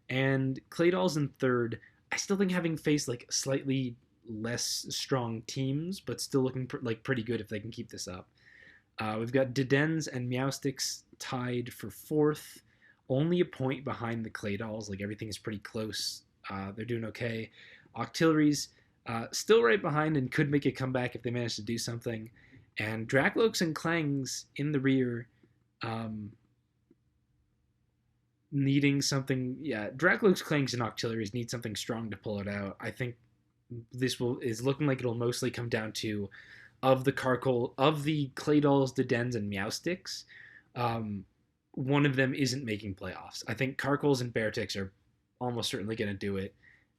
And Claydol's in third. I still think having faced like slightly less strong teams, but still looking like pretty good if they can keep this up. We've got Dedens and Meowsticks tied for fourth. only a point behind the Clay Dolls. Like everything is pretty close. They're doing okay. Octillery's still right behind and could make a comeback if they manage to do something. And Drakloaks and Clangs in the rear, um, needing something. Yeah, Drakloaks, Clangs, and Octilleries need something strong to pull it out. I think this is looking like it'll mostly come down to of the Carkol of the Clay Dolls, the Dens, and Meowsticks. Um, one of them isn't making playoffs. I think Carkols and Bearticks are almost certainly going to do it,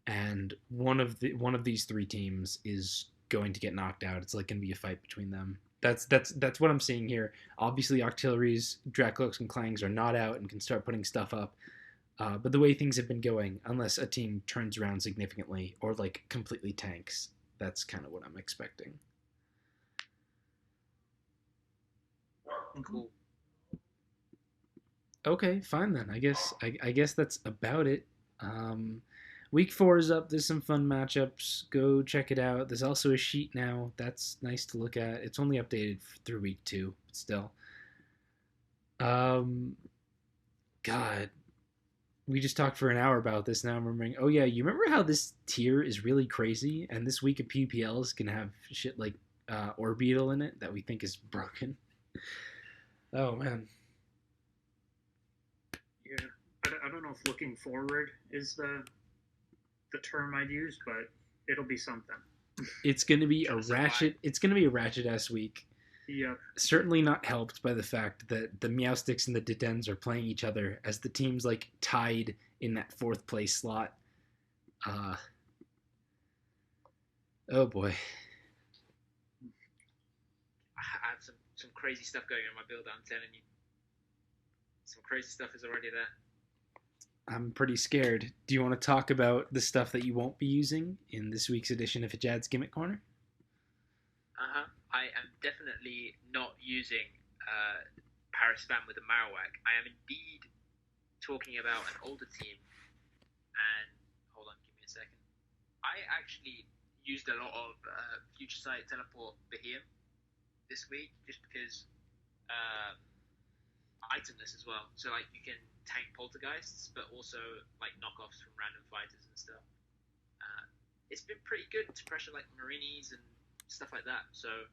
and one of these three teams is going to get knocked out. It's like going to be a fight between them. That's what I'm seeing here. Obviously, Octilleries, Drakloaks, and Clangs are not out and can start putting stuff up. But the way things have been going, unless a team turns around significantly or like completely tanks, that's kind of what I'm expecting. Cool. Okay, fine then. I guess that's about it. Week 4 is up. There's some fun matchups. Go check it out. There's also a sheet now. That's nice to look at. It's only updated through week 2, but still. God, we just talked for an hour about this. Now I'm remembering. Oh yeah, you remember how this tier is really crazy, and this week of PPL is gonna have shit like Orbeetle in it that we think is broken. Oh man. Yeah, I don't know if looking forward is the term I'd use, but it'll be something. It's gonna be a Just a ratchet. vibe. It's gonna be a ratchet ass week. Yep. Certainly not helped by the fact that the Meowsticks and the Dedens are playing each other as the teams like tied in that 4th place slot. Uh, oh boy. I have some crazy stuff going on in my build. I'm telling you, some crazy stuff is already there. I'm pretty scared. Do you want to talk about the stuff that you won't be using in this week's edition of Hijad's Gimmick Corner? I am definitely not using Paris Spam with a Marowak. I am indeed talking about an older team. And hold on, give me a second. I actually used a lot of Future Sight Teleport Behemoth this week just because itemless as well. So like you can tank poltergeists, but also like knockoffs from random fighters and stuff. It's been pretty good to pressure like Marinis and stuff like that. So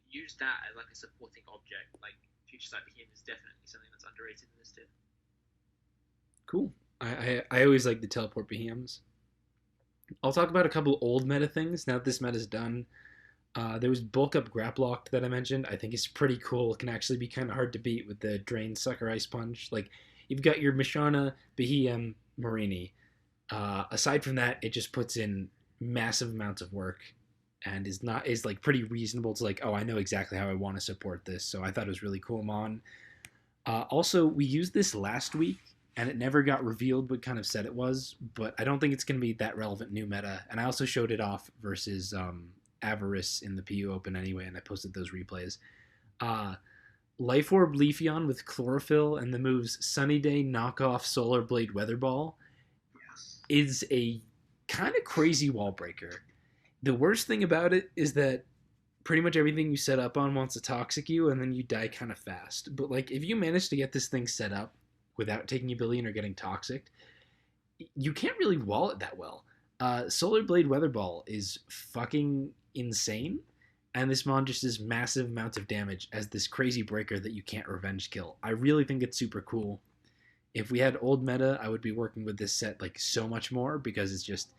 use that as like a supporting object. Like Future Sight Behemoth is definitely something that's underrated in this too. Cool. I always like the teleport behemoths. I'll talk about a couple old meta things now that this meta's done. There was bulk up Graplock that I mentioned. I think it's pretty cool. It can actually be kind of hard to beat with the Drain Sucker Ice Punch. Like you've got your Mishana, Behem, Marini. Aside from that, it just puts in massive amounts of work and is like pretty reasonable to like, oh, I know exactly how I want to support this. So I thought it was really cool, Mon. Also, we used this last week and it never got revealed what kind of set it was, but I don't think it's going to be that relevant new meta. And I also showed it off versus Avarice in the PU Open anyway, and I posted those replays. Life Orb Leafeon with Chlorophyll and the moves Sunny Day, Knockoff, Solar Blade, Weather Ball is a kind of crazy wall breaker. The worst thing about it is that pretty much everything you set up on wants to toxic you, and then you die kind of fast. But like, if you manage to get this thing set up without taking a billion or getting toxic, you can't really wall it that well. Solar Blade Weather Ball is fucking insane, and this mon just does massive amounts of damage as this crazy breaker that you can't revenge kill. I really think it's super cool. If we had old meta, I would be working with this set like so much more because it's just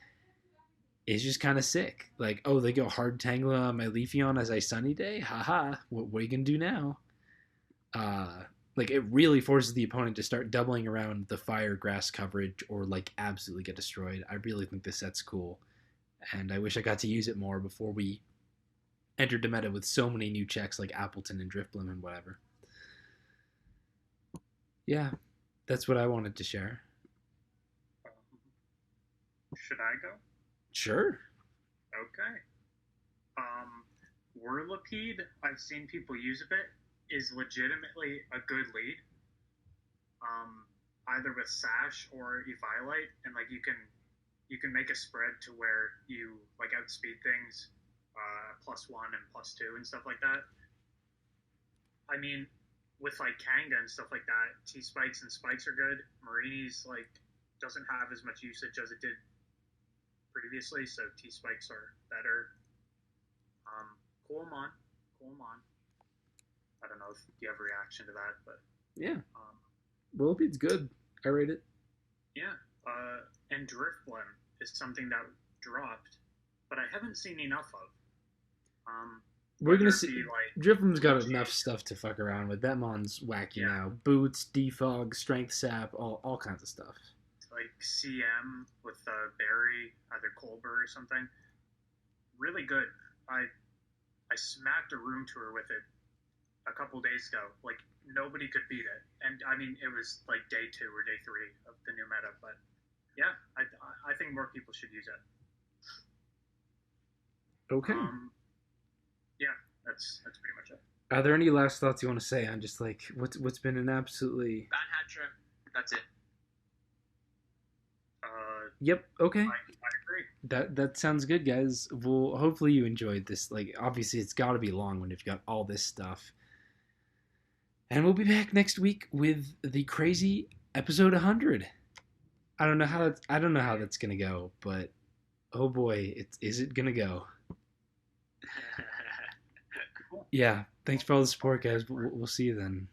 kind of sick. Like, oh, they go hard Tangela on my Leafeon as I Sunny Day? Haha, what are you going to do now? Like, it really forces the opponent to start doubling around the fire grass coverage or, like, absolutely get destroyed. I really think this set's cool. And I wish I got to use it more before we entered the meta with so many new checks like Appleton and Driftbloom and whatever. Yeah, that's what I wanted to share. Should I go? Sure. Okay. Whirlipede, I've seen people use a bit, is legitimately a good lead. Either with Sash or Eviolite, and like you can make a spread to where you like outspeed things, +1 and +2 and stuff like that. I mean, with like Kanga and stuff like that, T spikes and spikes are good. Marini's like doesn't have as much usage as it did previously, so T spikes are better. Cool 'em on. I don't know if you have a reaction to that, but Yeah. Whirlipede's good. I rate it. yeah. And Drifblim is something that dropped, but I haven't seen enough of. We're gonna whether it see. be, like, Drifblim's got Luigi- enough stuff to fuck around with. That mon's wacky Yeah. now. Boots, defog, strength sap, all kinds of stuff. like CM with Barry, either Colbert or something. Really good. I smacked a room tour with it a couple days ago. Like, nobody could beat it. And I mean, it was like day 2 or day 3 of the new meta. But yeah, I think more people should use it. Okay. Yeah, that's pretty much it. Are there any last thoughts you want to say on just like what's been an absolutely? Ban Hatcher. That's it. Yep. Okay. I agree. That sounds good, guys. Well, hopefully you enjoyed this. Like, obviously, it's got to be long when you've got all this stuff. And we'll be back next week with the crazy episode 100. I don't know how that's gonna go, but oh boy, is it gonna go? Yeah. Thanks for all the support, guys. We'll see you then.